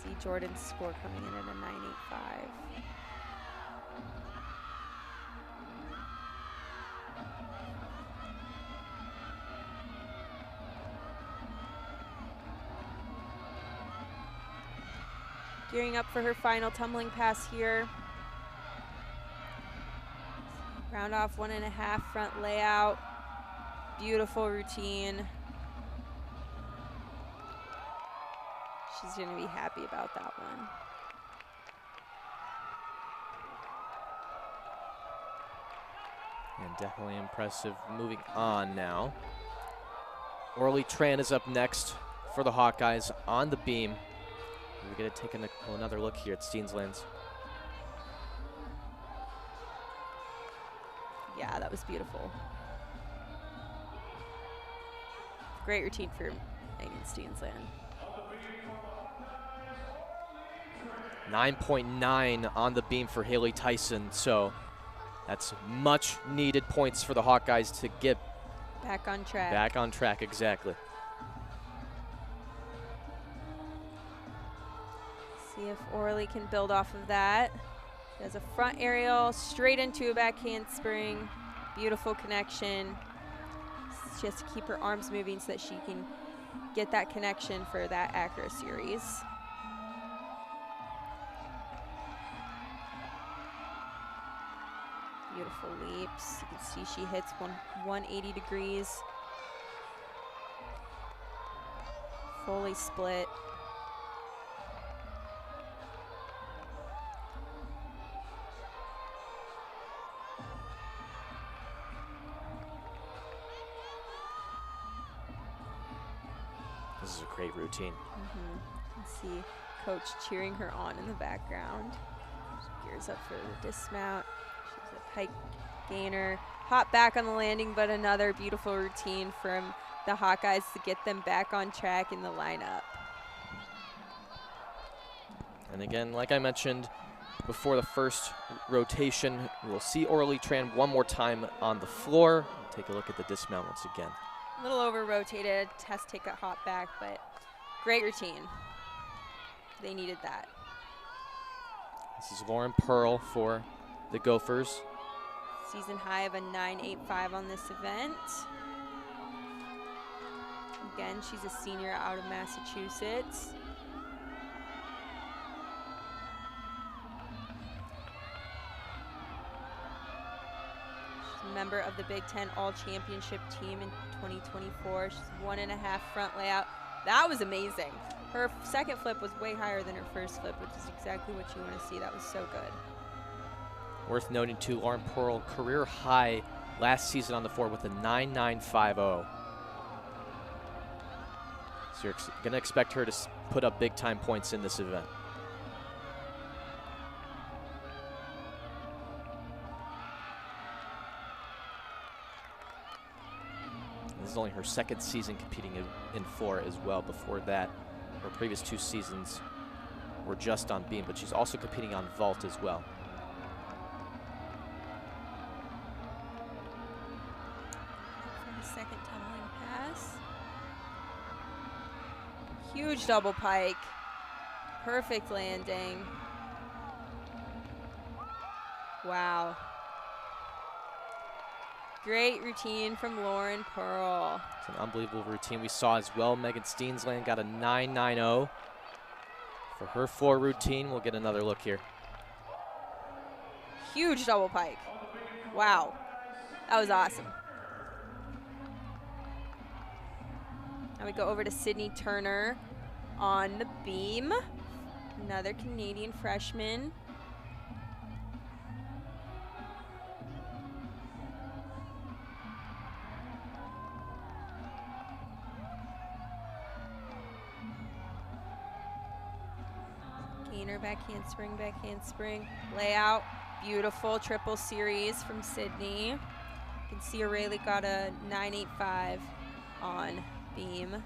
See Jordan's score coming in at a 9.85. Gearing up for her final tumbling pass here. Round off, 1.5 front layout. Beautiful routine. She's gonna be happy about that one. And definitely impressive. Moving on now. Orly Tran is up next for the Hawkeyes on the beam. We're going to take another look here at Steensland's. Yeah, that was beautiful. Great routine for Megan Steensland. 9.9 on the beam for Haley Tyson, so that's much needed points for the Hawkeyes to get back on track. Back on track, exactly. See if Orly can build off of that. Does a front aerial straight into a back handspring. Beautiful connection. She has to keep her arms moving so that she can get that connection for that acro series. Beautiful leaps. You can see she hits 180 degrees. Fully split. This is a great routine. You can see coach cheering her on in the background. She gears up for the dismount. She's a pike gainer. Hop back on the landing, but another beautiful routine from the Hawkeyes to get them back on track in the lineup. And again, like I mentioned before the first rotation, we'll see Orly Tran one more time on the floor. Take a look at the dismount once again. A little over rotated, has to take a hop back, but great routine. They needed that. This is Lauren Pearl for the Gophers. Season high of a 9.85 on this event. Again, she's a senior out of Massachusetts. She's a member of the Big Ten All-Championship team in 2024. She's 1.5 front layout. That was amazing. Her second flip was way higher than her first flip, which is exactly what you want to see. That was so good. Worth noting, too, Lauren Pearl, career high last season on the floor with a 9.950. So you're going to expect her to put up big-time points in this event. This is only her second season competing in floor as well. Before that, her previous 2 seasons were just on beam, but she's also competing on vault as well. Second tumbling pass. Huge double pike. Perfect landing. Wow. Great routine from Lauren Pearl. It's an unbelievable routine. We saw as well Megan Steensland got a 9.90 for her floor routine. We'll get another look here. Huge double pike. Wow. That was awesome. Now we go over to Sydney Turner on the beam. Another Canadian freshman. Gainer, backhand spring, layout. Beautiful triple series from Sydney. You can see O'Reilly got a 9.85 on beam.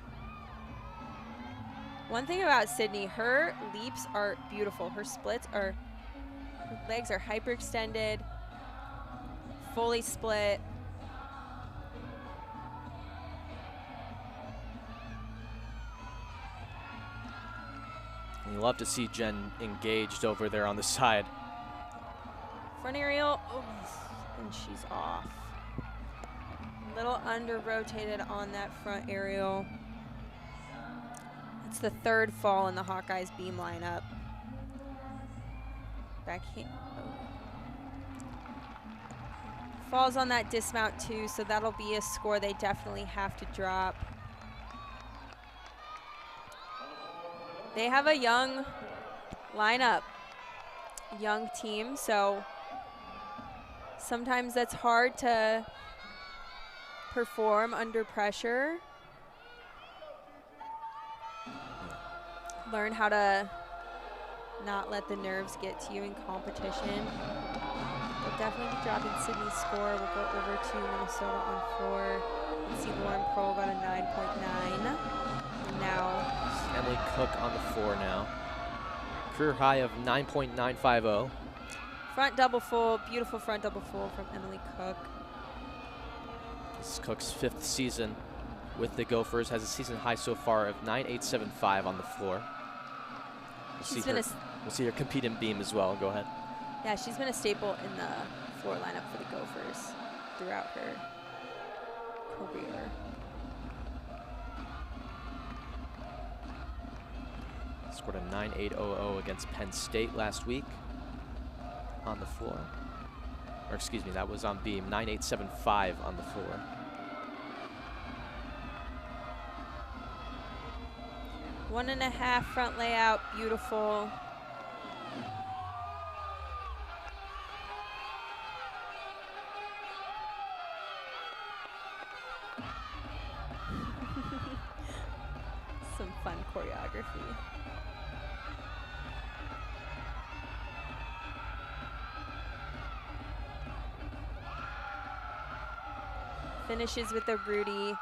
One thing about Sydney, her leaps are beautiful. Her splits are, her legs are hyperextended, fully split. And you love to see Jen engaged over there on the side. Front aerial, and she's off. A little under rotated on that front aerial. It's the third fall in the Hawkeyes beam lineup. Backhand. Falls on that dismount too, so that'll be a score they definitely have to drop. They have a young lineup, young team, so sometimes that's hard to perform under pressure. Learn how to not let the nerves get to you in competition. We'll definitely be dropping Sydney's score. We'll go over to Minnesota on floor. You can see Lauren Pearl got a 9.9. And now Emily Cook on the floor now. Career high of 9.950. front double full, beautiful front double full from Emily Cook. This is Cook's 5th season with the Gophers. Has a season high so far of 9.875 on the floor. We'll see her compete in beam as well. Go ahead. Yeah, she's been a staple in the floor lineup for the Gophers throughout her career. Scored a 9.800 against Penn State last week on the floor. Or excuse me, that was on beam. 9.875 on the floor. One and a half front layout, beautiful. Some fun choreography. Finishes with a Rudy.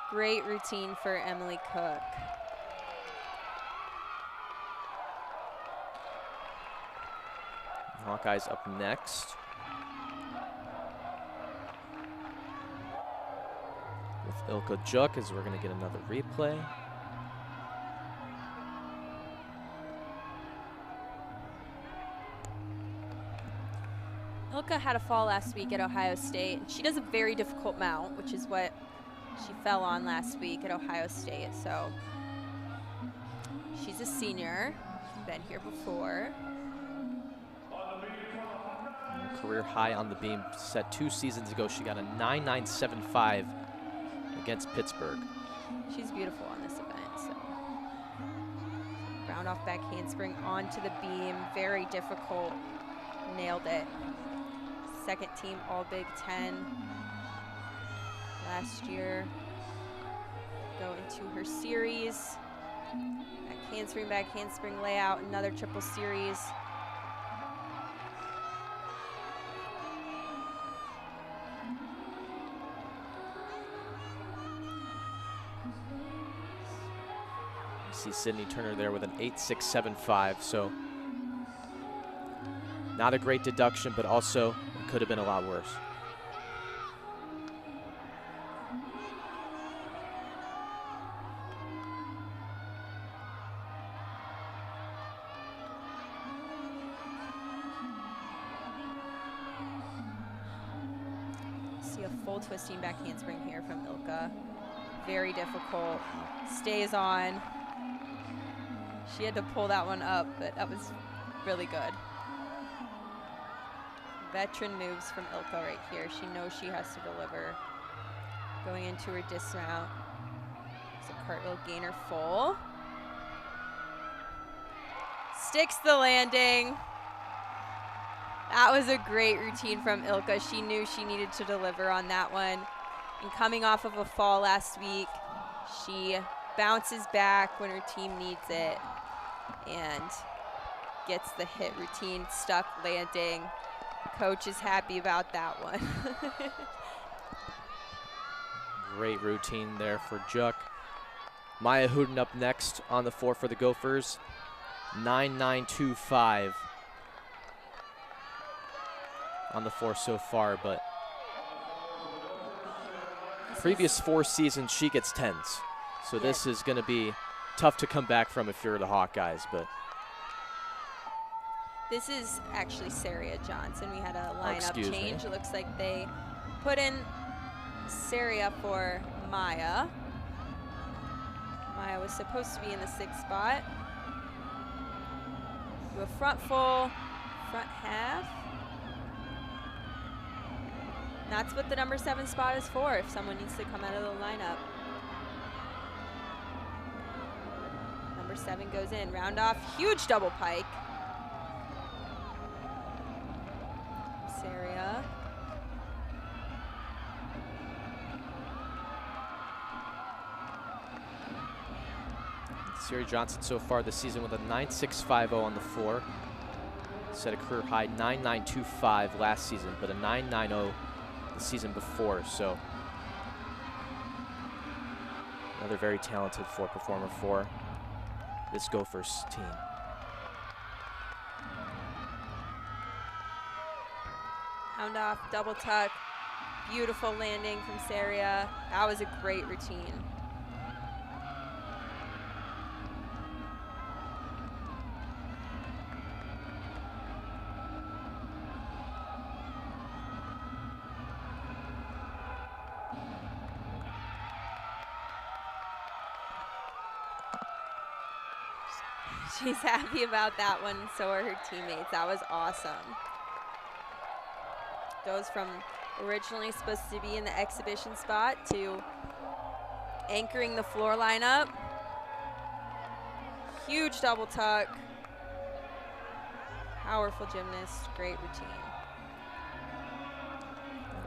Great routine for Emily Cook. Hawkeyes up next with Ilka Juk, as we're going to get another replay. Ilka had a fall last week at Ohio State. She does a very difficult mount, which is what she fell on last week at Ohio State. So she's a senior. She's been here before. Career high on the beam set 2 seasons ago. She got a 9.975 against Pittsburgh. She's beautiful on this event. So off back handspring onto the beam. Very difficult. Nailed it. Second team All Big Ten last year. Go into her series. Back handspring layout, another triple series. You see Sydney Turner there with an 8.675, so not a great deduction, but also it could have been a lot worse. See a full twisting back handspring here from Ilka. Very difficult. Stays on. She had to pull that one up, but that was really good. Veteran moves from Ilka right here. She knows she has to deliver. Going into her dismount. It's a cartwheel gainer full. Sticks the landing. That was a great routine from Ilka. She knew she needed to deliver on that one. And coming off of a fall last week, she bounces back when her team needs it and gets the hit routine, stuck landing. Coach is happy about that one. Great routine there for Juk. Maya Hooten up next on the floor for the Gophers. 9.925 on the floor so far, but previous 4 seasons she gets 10s. So this is going to be tough to come back from if you're the Hawkeyes, but this is actually Saria Johnson. We had a lineup change. Me. It looks like they put in Saria for Maya. Maya was supposed to be in the 6th spot. Do a front full, front half. And that's what the number 7 spot is for if someone needs to come out of the lineup. Number 7 goes in, round off, huge double pike. Saria. Saria Johnson so far this season with a 9.650 on the floor. Set a career high 9.925 last season, but a 9.90 the season before. So another very talented floor performer for this Gophers team. Hound off, double tuck, beautiful landing from Saria. That was a great routine. She's happy about that one, so are her teammates. That was awesome. Goes from originally supposed to be in the exhibition spot to anchoring the floor lineup. Huge double tuck. Powerful gymnast, great routine.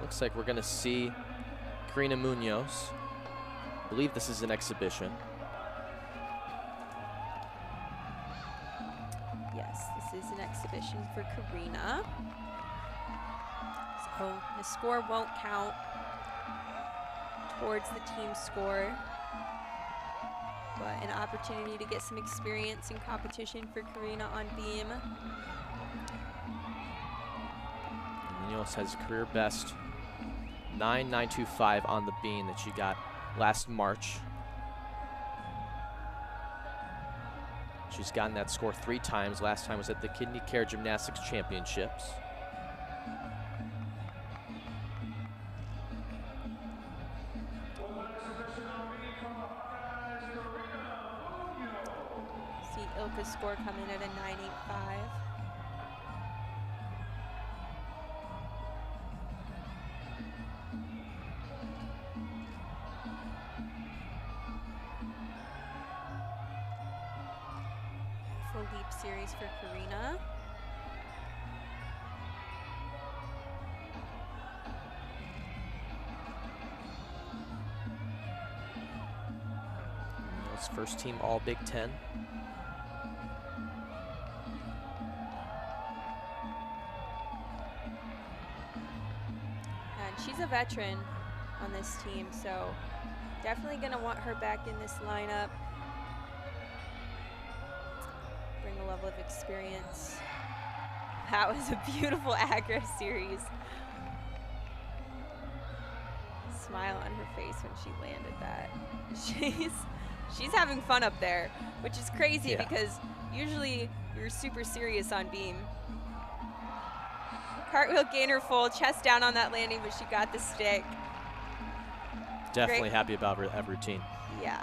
Looks like we're going to see Karina Munoz. I believe this is an exhibition. Yes, this is an exhibition for Karina. So the score won't count towards the team score, but an opportunity to get some experience in competition for Karina on beam. Munoz has a career best 9.925 on the beam that she got last March. She's gotten that score 3 times. Last time was at the Kidney Care Gymnastics Championships. See Ilka's score coming at a 9.85. little leap series for Karina. That's first team all Big Ten. And she's a veteran on this team, so definitely going to want her back in this lineup. Bring a level of experience. That was a beautiful aggro series. Smile on her face when she landed that. She's having fun up there, which is crazy because usually you're super serious on beam. Cartwheel gainer full, chest down on that landing, but she got the stick. Definitely happy about that routine. Yeah.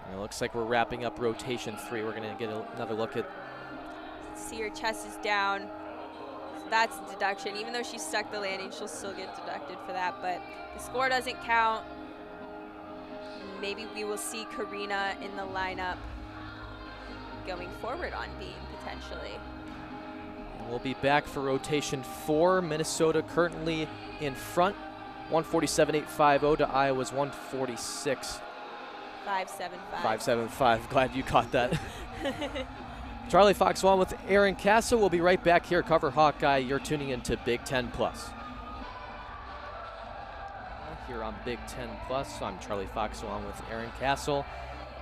And it looks like we're wrapping up rotation 3. We're going to get another look at. See, her chest is down. So that's a deduction. Even though she stuck the landing, she'll still get deducted for that. But the score doesn't count. Maybe we will see Karina in the lineup going forward on beam, potentially. And we'll be back for rotation 4. Minnesota currently in front, 147.850 to Iowa's 146. 575. 575. Glad you caught that. Charlie Fox along with Aaron Castle. We'll be right back here. Cover Hawkeye. You're tuning into Big Ten Plus. Here on Big Ten Plus, I'm Charlie Fox along with Aaron Castle.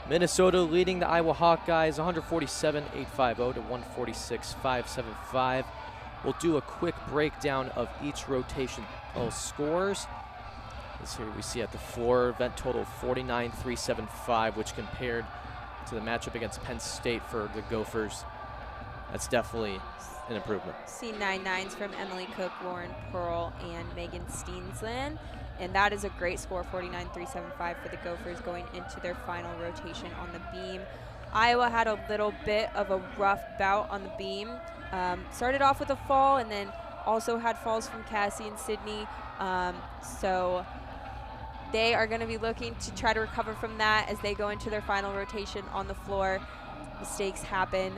Minnesota leading the Iowa Hawkeyes 147.850 to 146.575. We'll do a quick breakdown of each rotation scores. This here we see at the floor, event total 49.375, which compared to the matchup against Penn State for the Gophers, that's definitely an improvement. See 9-9s from Emily Cook, Lauren Pearl, and Megan Steensland. And that is a great score, 49.375 for the Gophers going into their final rotation on the beam. Iowa had a little bit of a rough bout on the beam. Started off with a fall and then also had falls from Cassie and Sydney. So they are going to be looking to try to recover from that as they go into their final rotation on the floor. Mistakes happen,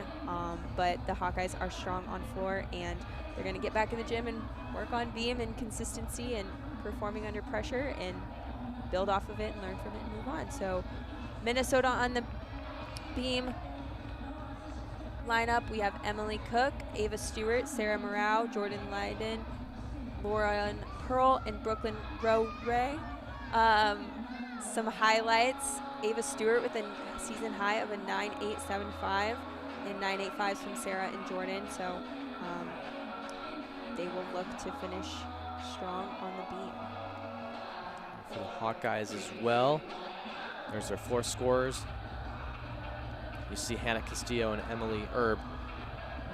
but the Hawkeyes are strong on floor, and they're going to get back in the gym and work on beam and consistency and performing under pressure and build off of it and learn from it and move on. So Minnesota on the beam lineup, we have Emily Cook, Ava Stewart, Sarah Morau, Jordan Leiden, Lauren Pearl, and Brooklyn Rowe-Ray. Some highlights, Ava Stewart with a season high of a 9.875 and 9.85s from Sarah and Jordan. So they will look to finish strong on the beam. For the Hawkeyes as well, there's their floor scorers. You see Hannah Castillo and Emily Erb,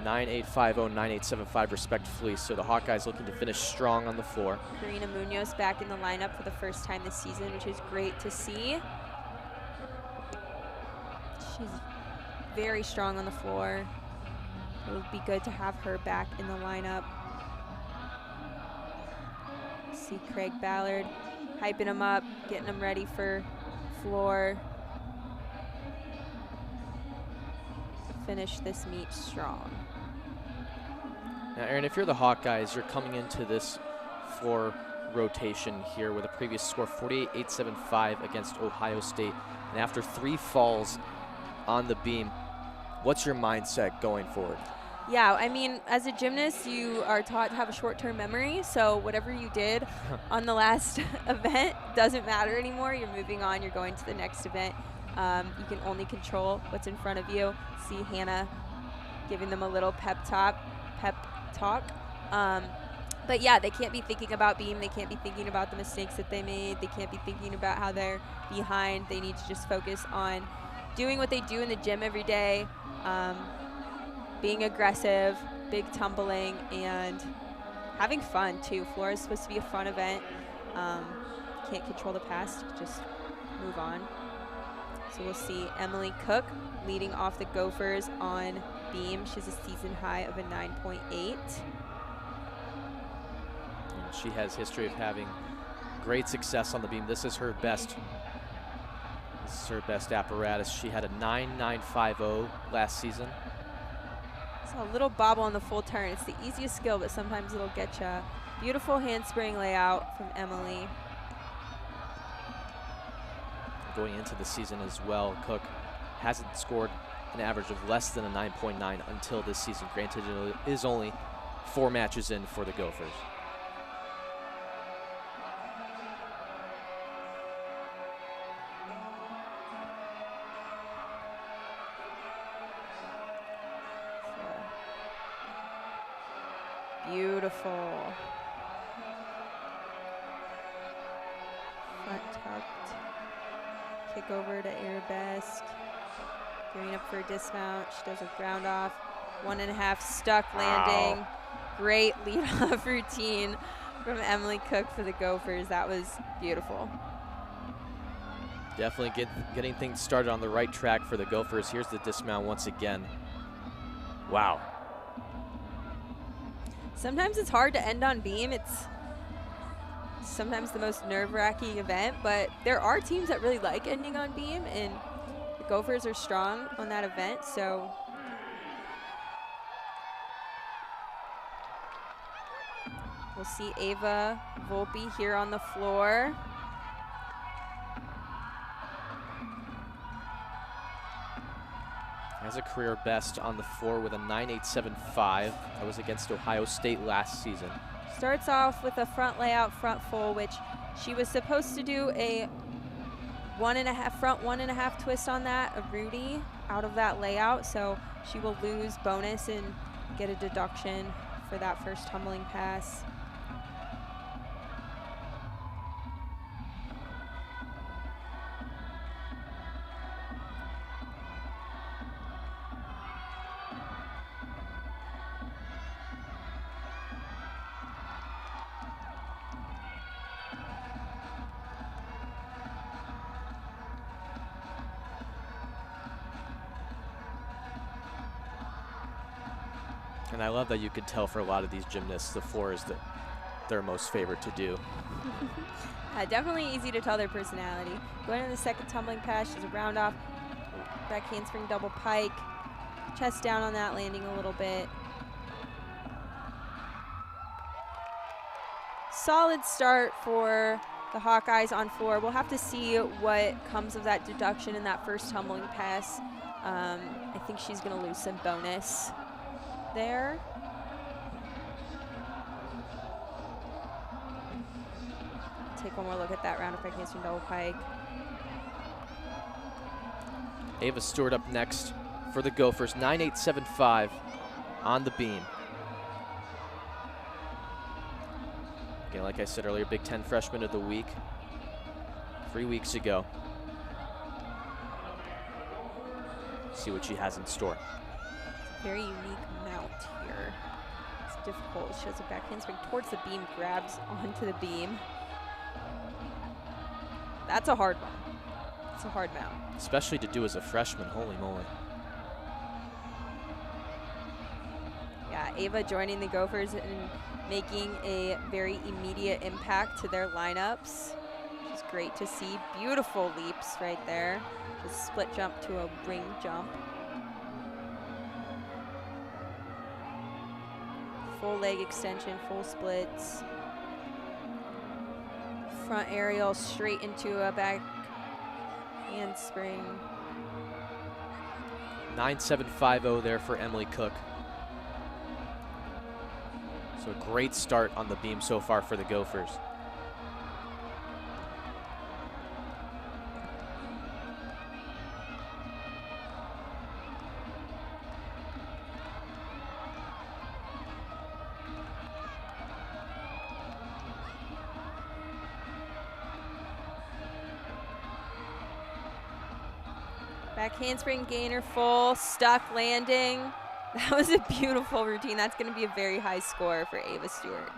9.850, 9.875 respectively. So the Hawkeyes looking to finish strong on the floor. Karina Munoz back in the lineup for the first time this season, which is great to see. She's very strong on the floor. It would be good to have her back in the lineup. See Craig Ballard hyping them up, getting them ready for floor. Finish this meet strong. Now, Aaron, if you're the Hawkeyes, you're coming into this floor rotation here with a previous score 48.875 against Ohio State. And after 3 falls on the beam, what's your mindset going forward? Yeah, I mean, as a gymnast, you are taught to have a short-term memory, so whatever you did on the last event doesn't matter anymore. You're moving on, you're going to the next event. You can only control what's in front of you. See Hannah giving them a little pep talk. But yeah, they can't be thinking about beam. They can't be thinking about the mistakes that they made. They can't be thinking about how they're behind. They need to just focus on doing what they do in the gym every day, being aggressive, big tumbling, and having fun too. Floor is supposed to be a fun event. Can't control the past, just move on. So we'll see Emily Cook leading off the Gophers on beam. She's a season high of a 9.8. She has history of having great success on the beam. This is her best. This is her best apparatus. She had a 9.950 last season. So a little bobble on the full turn. It's the easiest skill, but sometimes it'll get you. Beautiful handspring layout from Emily. Going into the season as well, Cook hasn't scored an average of less than a 9.9 until this season. Granted, it is only 4 matches in for the Gophers. Beautiful. Front tucked. Kick over to Arabesque. Gearing up for a dismount. She does a ground off. 1.5 stuck landing. Wow. Great lead off routine from Emily Cook for the Gophers. That was beautiful. Definitely getting things started on the right track for the Gophers. Here's the dismount once again. Wow. Sometimes it's hard to end on beam. It's sometimes the most nerve-wracking event, but there are teams that really like ending on beam, and the Gophers are strong on that event, so. We'll see Ava Volpe here on the floor. Has a career best on the floor with a 9.875. That was against Ohio State last season. Starts off with a front layout, front full, which she was supposed to do a front 1.5 twist on that, a Rudy out of that layout. So she will lose bonus and get a deduction for that first tumbling pass. And I love that you could tell for a lot of these gymnasts, the floor is their most favorite to do. Definitely easy to tell their personality. Going into the second tumbling pass, she's a round off, back handspring double pike, chest down on that, landing a little bit. Solid start for the Hawkeyes on floor. We'll have to see what comes of that deduction in that first tumbling pass. I think she's going to lose some bonus there. Take one more look at that round of back handspring double pike. Ava Stewart up next for the Gophers, 9.875 on the beam. Again, like I said earlier, Big Ten Freshman of the Week 3 weeks ago. See what she has in store. Very unique mount here. It's difficult. She has a back handspring towards the beam, grabs onto the beam. That's a hard one. It's a hard mount. Especially to do as a freshman, holy moly. Yeah, Ava joining the Gophers and making a very immediate impact to their lineups, which is great to see. Beautiful leaps right there. Just split jump to a ring jump. Full leg extension, full splits. Front aerial straight into a back handspring. 9.750 there for Emily Cook. So a great start on the beam so far for the Gophers. Back handspring gainer full, stuck landing. That was a beautiful routine. That's going to be a very high score for Ava Stewart.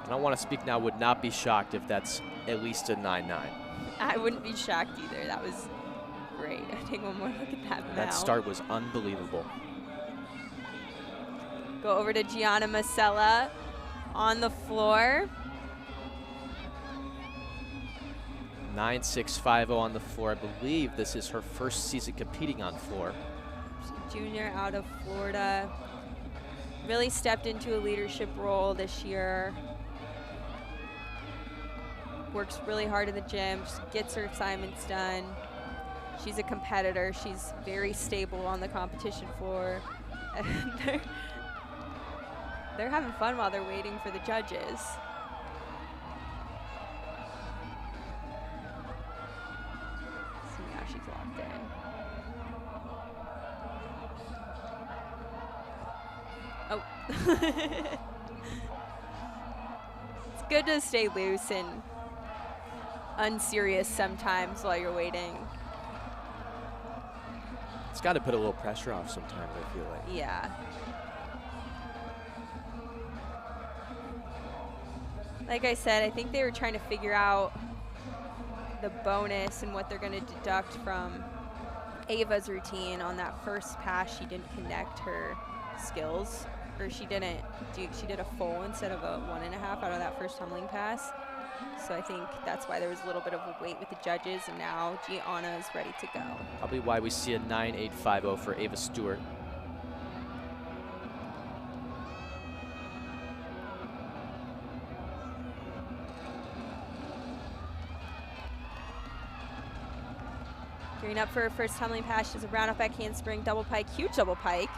I don't want to speak now, would not be shocked if that's at least a 9.9. I wouldn't be shocked either. That was great. Take one more look at that mount. That start was unbelievable. Go over to Gianna Masella on the floor. 9.650 on the floor. I believe this is her first season competing on floor. She's a junior out of Florida. Really stepped into a leadership role this year. Works really hard in the gym, just gets her assignments done. She's a competitor. She's very stable on the competition floor. And they're having fun while they're waiting for the judges. See, now she's locked in. Oh. It's good to stay loose and unserious sometimes while you're waiting. It's got to put a little pressure off sometimes, I feel like. Yeah. Like I said, I think they were trying to figure out the bonus and what they're going to deduct from Ava's routine. On that first pass, she didn't connect her skills, or she did a full instead of a 1.5 out of that first tumbling pass. So I think that's why there was a little bit of a wait with the judges, and now Gianna is ready to go. Probably why we see a 9.850 for Ava Stewart. Gearing up for her first tumbling pass. She does a round off back handspring, double pike, huge double pike.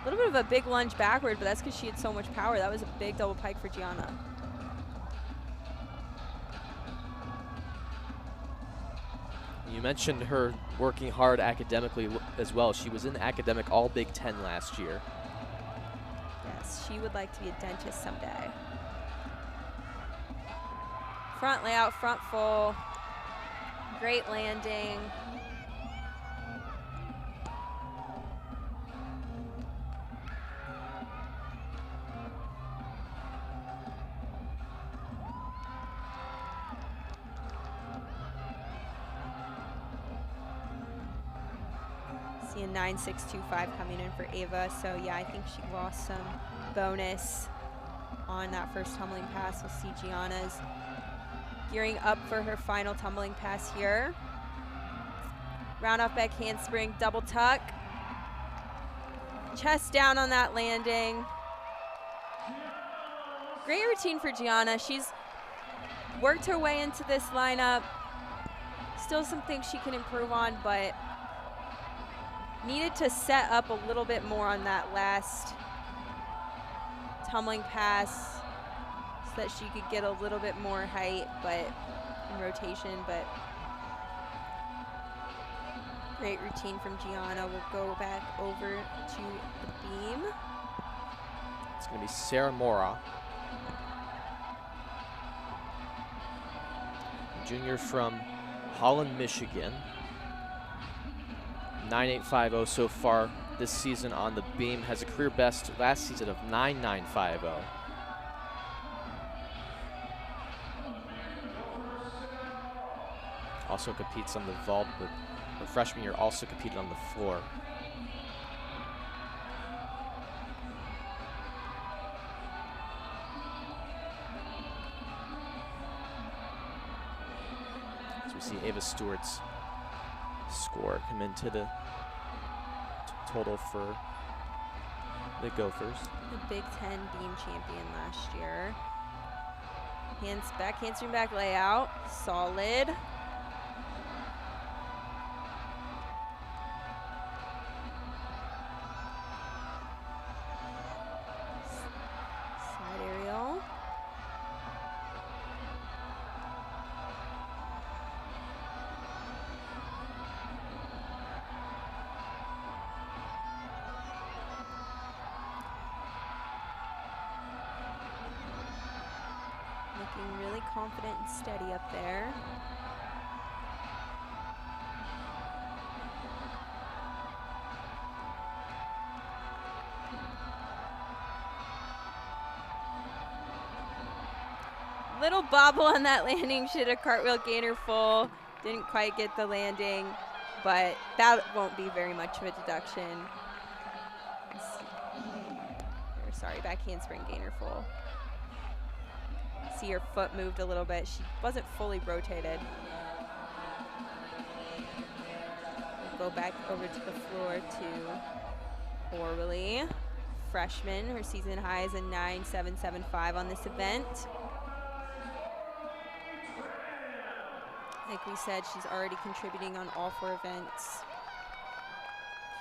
A little bit of a big lunge backward, but that's because she had so much power. That was a big double pike for Gianna. You mentioned her working hard academically as well. She was in the academic All Big Ten last year. Yes, she would like to be a dentist someday. Front layout, front full. Great landing. See a 9.625 coming in for Ava. So yeah, I think she lost some bonus on that first tumbling pass. We'll see Gianna's gearing up for her final tumbling pass here. Round off back handspring, double tuck. Chest down on that landing. Great routine for Gianna. She's worked her way into this lineup. Still some things she can improve on, but needed to set up a little bit more on that last tumbling pass so that she could get a little bit more height in rotation, but great routine from Gianna. We'll go back over to the beam. It's going to be Sarah Mora, junior from Holland, Michigan. 9.850 so far this season on the beam. Has a career best last season of 9.950. Also competes on the vault, but her freshman year also competed on the floor. So we see Ava Stewart's score come into the total for the Gophers. The Big Ten beam champion last year. Handspring back layout, solid. Side aerial. Looking really confident and steady up there. Little bobble on that landing. Should have cartwheel gainer full. Didn't quite get the landing, but that won't be very much of a deduction. Her sorry, back handspring gainer full. See her foot moved a little bit. She wasn't fully rotated. We'll go back over to the floor to Orly. Freshman, her season high is a 9.775 on this event. Like we said, she's already contributing on all 4 events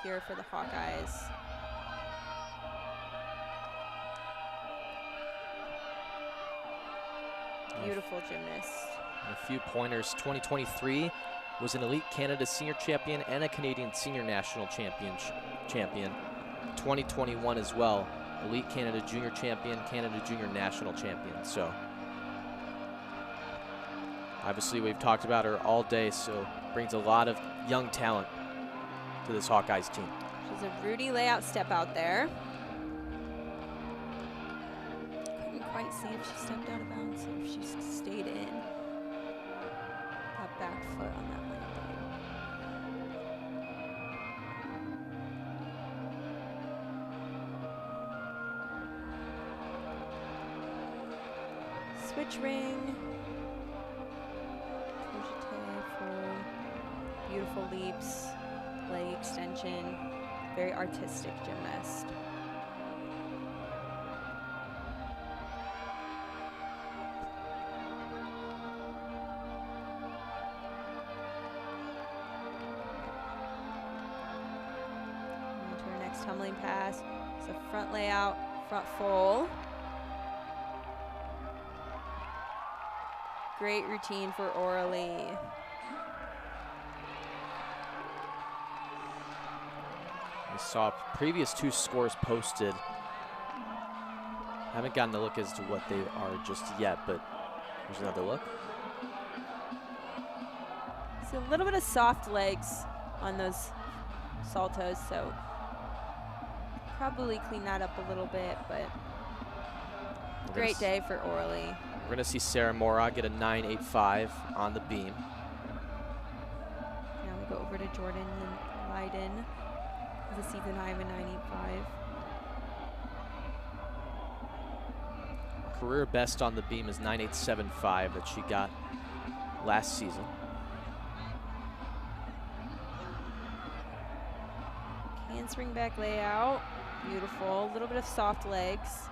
here for the Hawkeyes. Beautiful gymnast. And a few pointers. 2023 was an Elite Canada Senior Champion and a Canadian Senior National Champion. 2021 as well. Elite Canada Junior Champion, Canada Junior National Champion. So obviously we've talked about her all day, so brings a lot of young talent to this Hawkeyes team. She's a Rudy layout step out there. Couldn't quite see if she stepped out of bounds or if she stayed in. That back foot on that landing. Switch ring. Full. Beautiful leaps, leg extension. Very artistic gymnast. To her next tumbling pass. It's a front layout, front full. Great routine for Orly. We saw previous 2 scores posted. Haven't gotten a look as to what they are just yet, but here's another look. See a little bit of soft legs on those saltos, so probably clean that up a little bit, but great day for Orly. We're going to see Sarah Mora get a 9.85 on the beam. Now we go over to Jordan Leiden. The season high of a 9.85. Career best on the beam is 9.875 that she got last season. Handspring back layout, beautiful. A little bit of soft legs,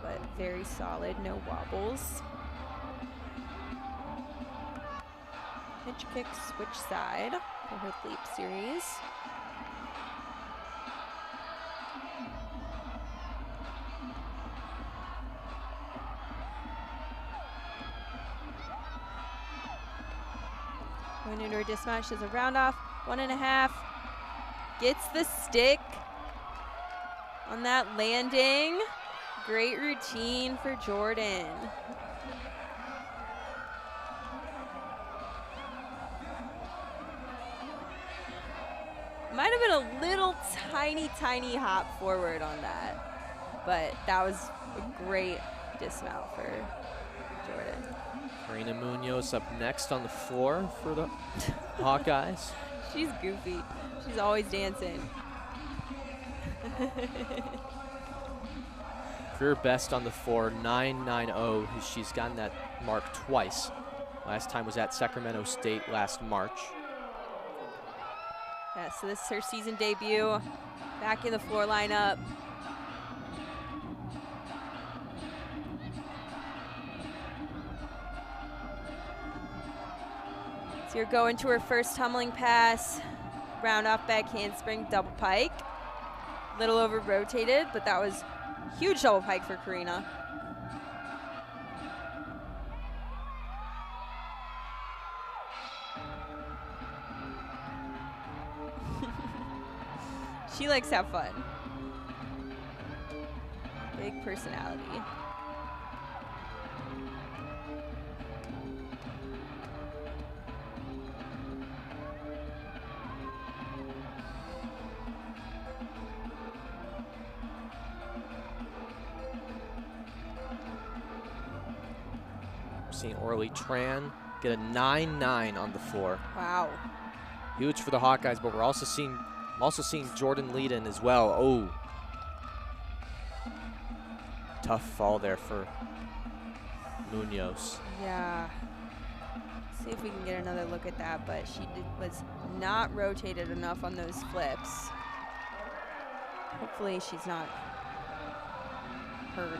but very solid, no wobbles. Hitch kick, switch side for her leap series. Going into her dismount, she does a round off, 1.5. Gets the stick on that landing. Great routine for Jordan. Might have been a little tiny hop forward on that, but that was a great dismount for Jordan. Karina Munoz up next on the floor for the Hawkeyes. She's goofy. She's always dancing. Career best on the floor, 9.90. She's gotten that mark twice. Last time was at Sacramento State last March. Yeah, so this is her season debut. Back in the floor lineup. So you're going to her first tumbling pass. Round off back handspring, double pike. Little over rotated, but that was huge double pike for Karina. She likes to have fun. Big personality. Seeing Orly Tran get a 9.9 on the floor. Wow. Huge for the Hawkeyes, but we're also seeing Jordan Leiden as well. Oh. tough fall there for Munoz. Yeah. See if we can get another look at that, but she was not rotated enough on those flips. Hopefully she's not hurt.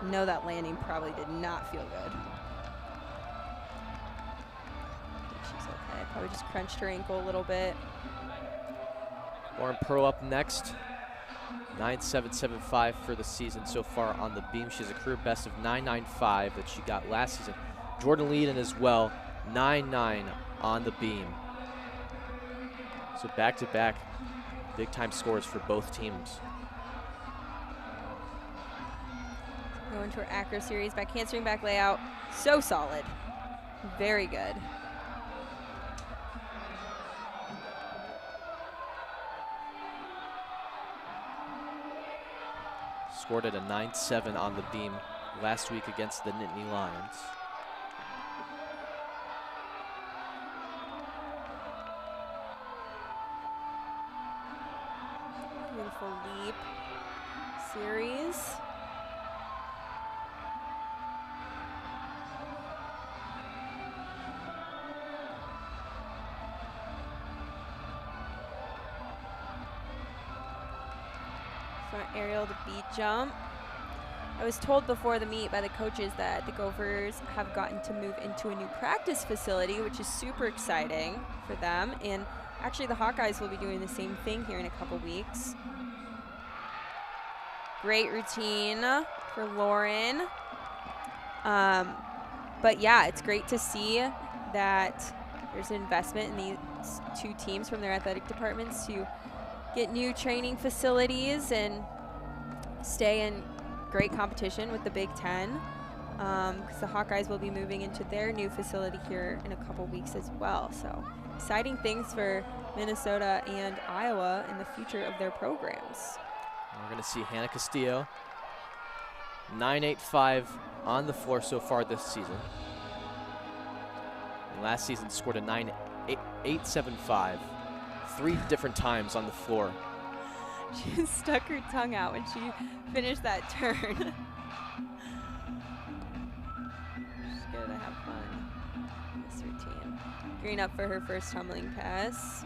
No, that landing probably did not feel good. I think she's okay. Probably just crunched her ankle a little bit. Lauren Pearl up next. 9.775 for the season so far on the beam. She has a career best of 9.95 that she got last season. Jordan Leedon as well, 9.9 on the beam. So back-to-back big-time scores for both teams. Going to her acro series, back handspring, back layout. So solid. Very good. Scored at a 9.7 on the beam last week against the Nittany Lions. Beautiful leap series. Front aerial to beat jump. I was told before the meet by the coaches that the Gophers have gotten to move into a new practice facility, which is super exciting for them. And actually the Hawkeyes will be doing the same thing here in a couple weeks. Great routine for Lauren. But yeah, it's great to see that there's an investment in these two teams from their athletic departments to get new training facilities and stay in great competition with the Big Ten, because the Hawkeyes will be moving into their new facility here in a couple weeks as well. So exciting things for Minnesota and Iowa in the future of their programs. We're going to see Hannah Castillo, 9.85 on the floor so far this season. And last season scored a 9.875. 3 different times on the floor. She stuck her tongue out when she finished that turn. She's good to have fun in this routine. Gearing up for her first tumbling pass.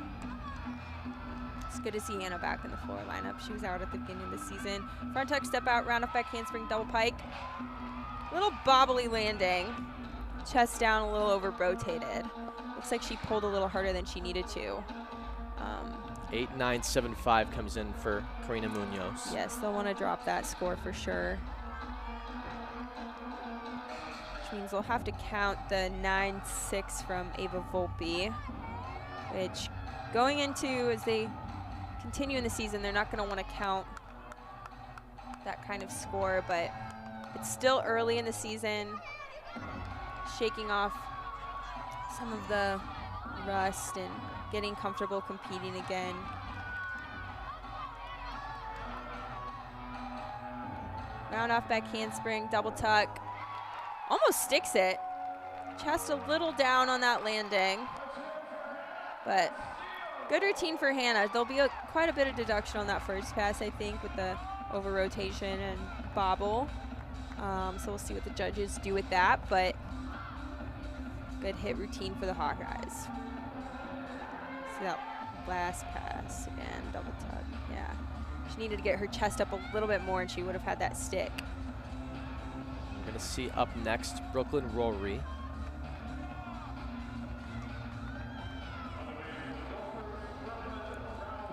It's good to see Hannah back in the floor lineup. She was out at the beginning of the season. Front tuck, step out, round off back handspring, double pike. Little bobbly landing. Chest down, a little over rotated. Looks like she pulled a little harder than she needed to. 8.975 comes in for Karina Munoz. Yes, they'll want to drop that score for sure. Which means they'll have to count the 9.6 from Ava Volpe, which going into, as they continue in the season, they're not going to want to count that kind of score, but it's still early in the season, shaking off some of the rust and getting comfortable competing again. Round off back handspring, double tuck. Almost sticks it. Chest a little down on that landing. But good routine for Hannah. There'll be quite a bit of deduction on that first pass, I think, with the over rotation and bobble. So we'll see what the judges do with that, but good hit routine for the Hawkeyes. See that last pass again, double tuck, yeah. She needed to get her chest up a little bit more and she would have had that stick. We're gonna see up next, Brooklyn Rory.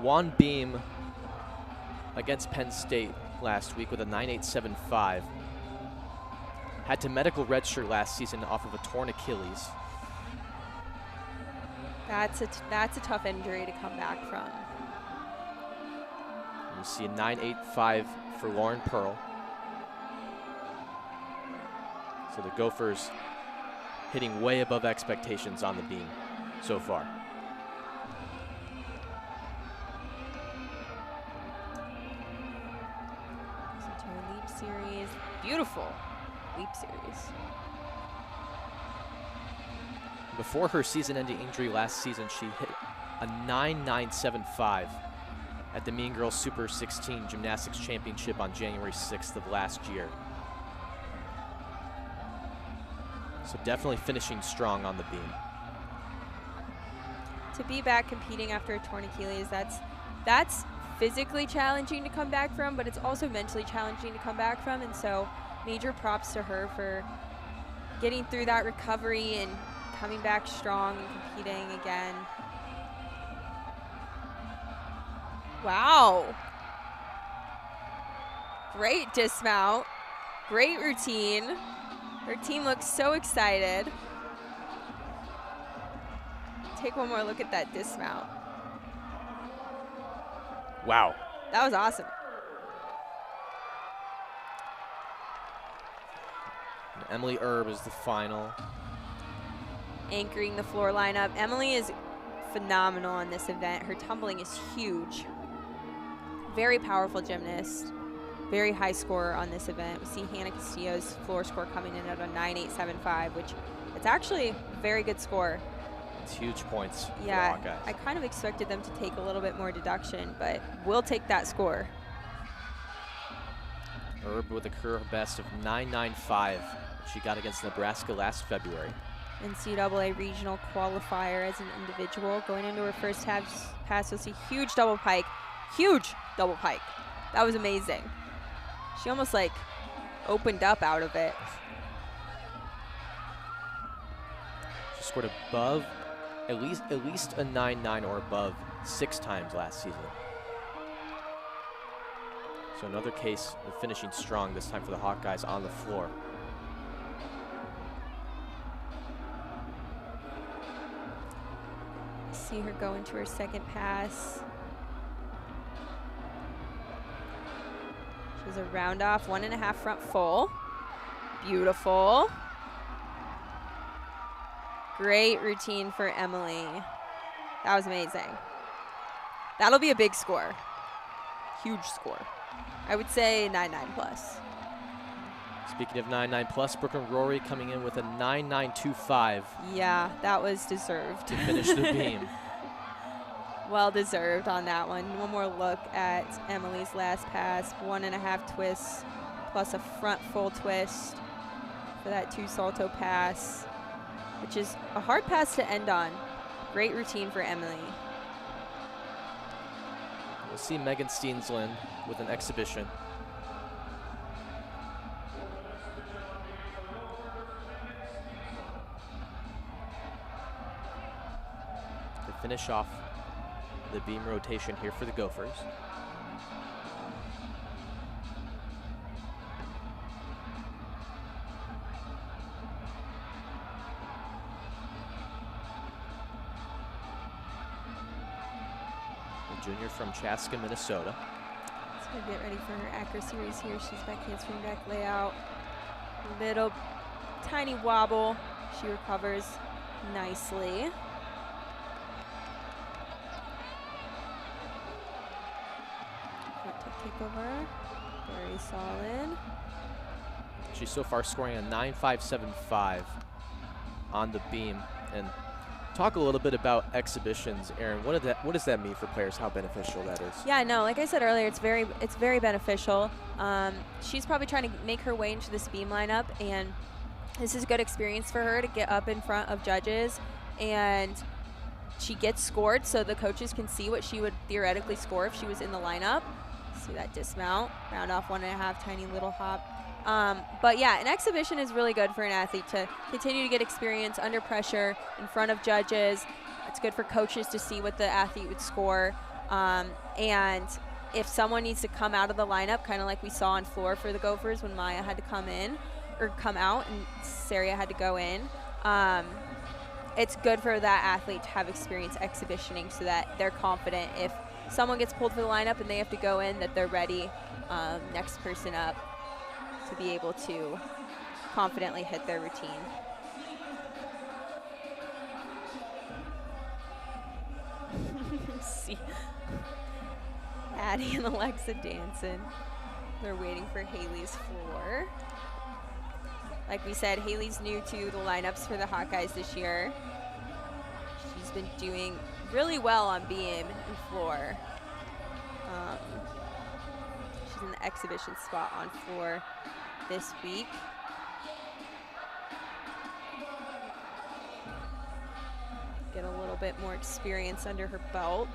Won beam against Penn State last week with a 9.875. Had to medical redshirt last season off of a torn Achilles. That's a tough injury to come back from. You see a 9.85 for Lauren Pearl. So the Gophers hitting way above expectations on the beam so far. To her leap series, beautiful leap series. Before her season-ending injury last season, she hit a 9.975 at the Mean Girls Super 16 Gymnastics Championship on January 6th of last year. So definitely finishing strong on the beam. To be back competing after a torn Achilles, that's physically challenging to come back from, but it's also mentally challenging to come back from, and so major props to her for getting through that recovery and coming back strong and competing again. Wow. Great dismount. Great routine. Her team looks so excited. Take one more look at that dismount. Wow. That was awesome. And Emily Erb is the final. Anchoring the floor lineup. Emily is phenomenal on this event. Her tumbling is huge. Very powerful gymnast. Very high scorer on this event. We see Hannah Castillo's floor score coming in at a 9.875, which it's actually a very good score. It's huge points for the Yeah, Hawkeyes. I kind of expected them to take a little bit more deduction, but we'll take that score. Erb with a career best of 9.95, which she got against Nebraska last February. NCAA regional qualifier as an individual. Going into her first pass, you'll see huge double pike. Huge double pike. That was amazing. She almost like opened up out of it. She scored above at least a 9.9 or above 6 times last season. So another case of finishing strong, this time for the Hawkeyes on the floor. See her go into her second pass. She has a round off 1.5 front full. Beautiful. Great routine for Emily. That was amazing. That'll be a big score. Huge score. I would say 9.9 plus. Speaking of 9.9 plus, Brooklyn Rory coming in with a 9.925 Yeah, that was deserved. to finish the beam. Well deserved on that one. One more look at Emily's last pass. 1.5 twists plus a front full twist for that 2 salto pass, which is a hard pass to end on. Great routine for Emily. We'll see Megan Steensland with an exhibition. To finish off the beam rotation here for the Gophers. A junior from Chaska, Minnesota. Let's go get ready for her acro series here. She's back handspring back layout. Little tiny wobble. She recovers nicely. Takeover, very solid. She's so far scoring a 9.575 on the beam. And talk a little bit about exhibitions, Erin. What does that mean for players? How beneficial that is? Yeah, no, like I said earlier, it's very beneficial. She's probably trying to make her way into this beam lineup, and this is a good experience for her to get up in front of judges, and she gets scored so the coaches can see what she would theoretically score if she was in the lineup. See that dismount, round off 1.5, tiny little hop. But yeah, an exhibition is really good for an athlete to continue to get experience under pressure in front of judges. It's good for coaches to see what the athlete would score. And if someone needs to come out of the lineup, kind of like we saw on floor for the Gophers when Maya had to come out and Saria had to go in, it's good for that athlete to have experience exhibitioning so that they're confident if someone gets pulled for the lineup and they have to go in, that they're ready, next person up, to be able to confidently hit their routine. See Addie and Alexa dancing. They're waiting for Haley's floor. Like we said, Haley's new to the lineups for the Hawkeyes this year. She's been doing really well on beam and floor. She's in the exhibition spot on floor this week. Get a little bit more experience under her belt.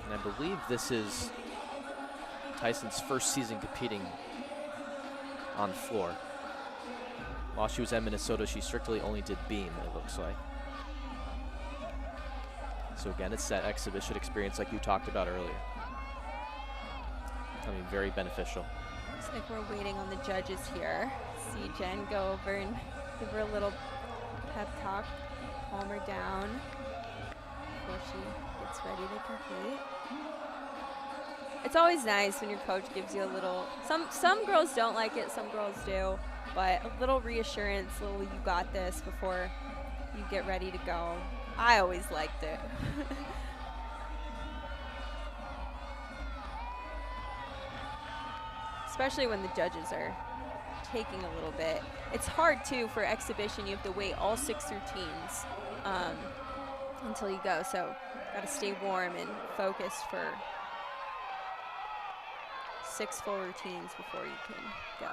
And I believe this is Tyson's first season competing on the floor. While she was at Minnesota, she strictly only did beam, it looks like. So again, it's that exhibition experience like you talked about earlier. I mean, very beneficial. Looks like we're waiting on the judges here. See Jen go over and give her a little pep talk, calm her down before she gets ready to compete. It's always nice when your coach gives you a little, some girls don't like it, some girls do, but a little reassurance, a little you got this before you get ready to go. I always liked it. Especially when the judges are taking a little bit. It's hard too for exhibition, you have to wait all 6 routines until you go, so gotta stay warm and focused for 6 full routines before you can go.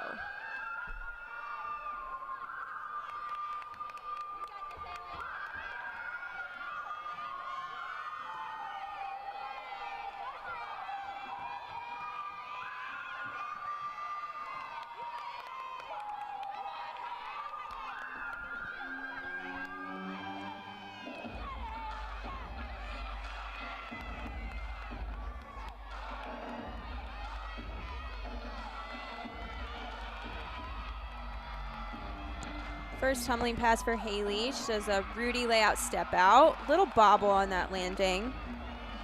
First tumbling pass for Haley. She does a Rudy layout step out. Little bobble on that landing,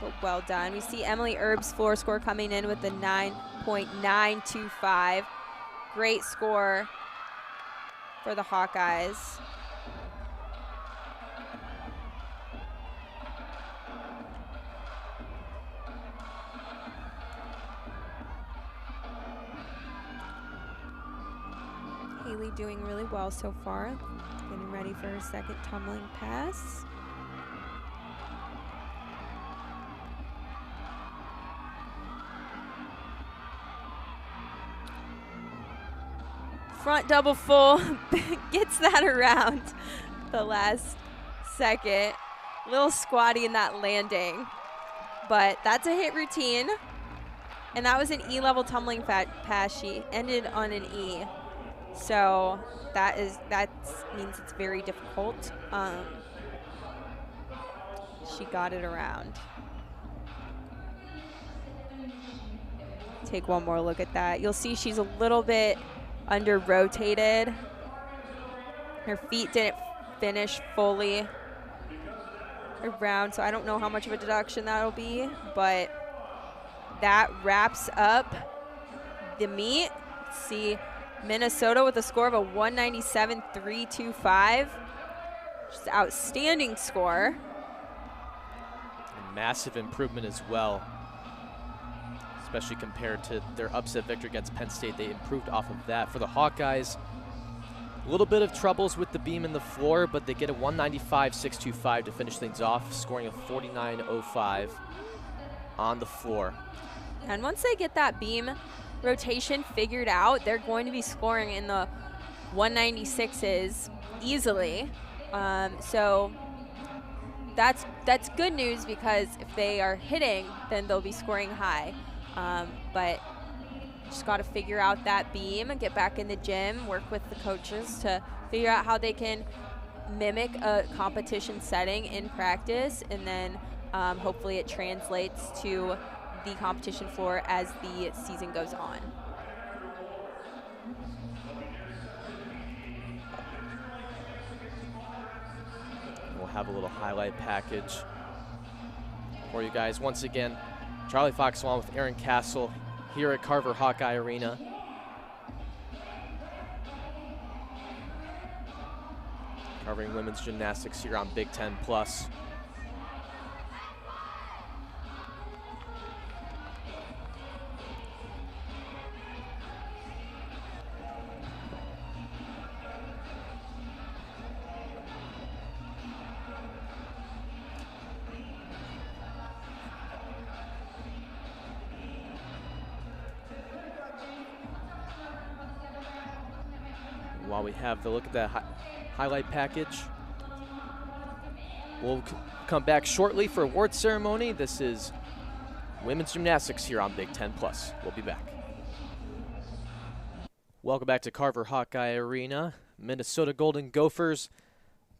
but well done. We see Emily Erb's floor score coming in with a 9.925. Great score for the Hawkeyes. Haley doing really well so far. Getting ready for her second tumbling pass. Front double full, gets that around the last second. Little squatty in that landing, but that's a hit routine. And that was an E-level tumbling pass. She ended on an E. So that means it's very difficult. She got it around. Take one more look at that. You'll see she's a little bit under rotated. Her feet didn't finish fully around, so I don't know how much of a deduction that'll be, but that wraps up the meet. See Minnesota with a score of a 197.325. Just outstanding score. A massive improvement as well, especially compared to their upset victory against Penn State. They improved off of that. For the Hawkeyes, a little bit of troubles with the beam and the floor, but they get a 195.625 to finish things off, scoring a 49.05 on the floor. And once they get that beam rotation figured out, they're going to be scoring in the 196s easily. So that's good news, because if they are hitting, then they'll be scoring high. But just got to figure out that beam and get back in the gym, work with the coaches to figure out how they can mimic a competition setting in practice, and then hopefully it translates to the competition floor as the season goes on. We'll have a little highlight package for you guys. Once again, Charlie Fox Swan with Aaron Castle here at Carver Hawkeye Arena. Covering women's gymnastics here on Big Ten Plus. While we have the look at the highlight package, we'll come back shortly for award ceremony. This is women's gymnastics here on Big Ten Plus. We'll be back. Welcome back to Carver Hawkeye Arena. Minnesota Golden Gophers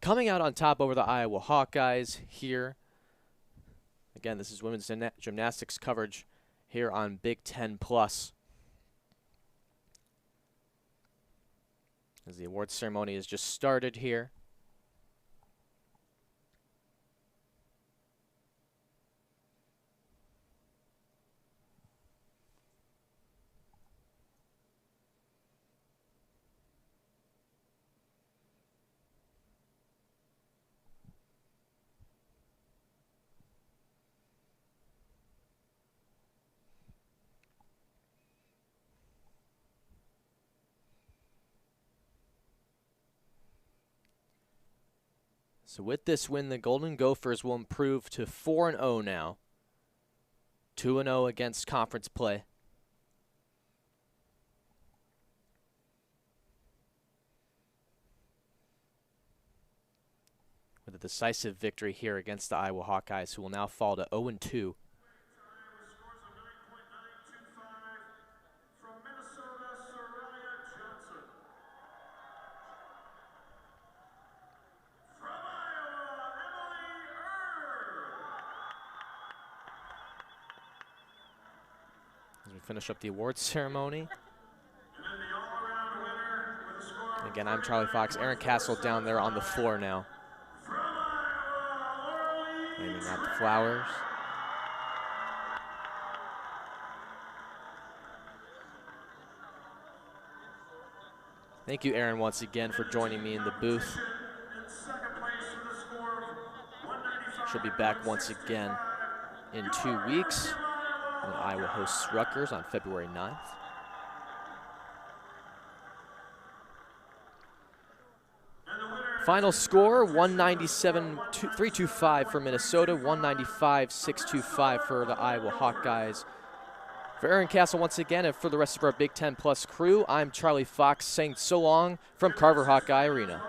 coming out on top over the Iowa Hawkeyes here. Again, this is women's gymnastics coverage here on Big Ten Plus. As the awards ceremony has just started here. So with this win, the Golden Gophers will improve to 4-0 now. 2-0 against conference play. With a decisive victory here against the Iowa Hawkeyes, who will now fall to 0-2. As we finish up the awards ceremony. Again, I'm Charlie Fox. Aaron Castle down there on the floor now. Handing out the flowers. Thank you, Aaron, once again for joining me in the booth. She'll be back once again in 2 weeks when Iowa hosts Rutgers on February 9th. Final score, 197-325 for Minnesota, 195-625 for the Iowa Hawkeyes. For Aaron Castle once again, and for the rest of our Big Ten Plus crew, I'm Charlie Fox saying so long from Carver Hawkeye Arena.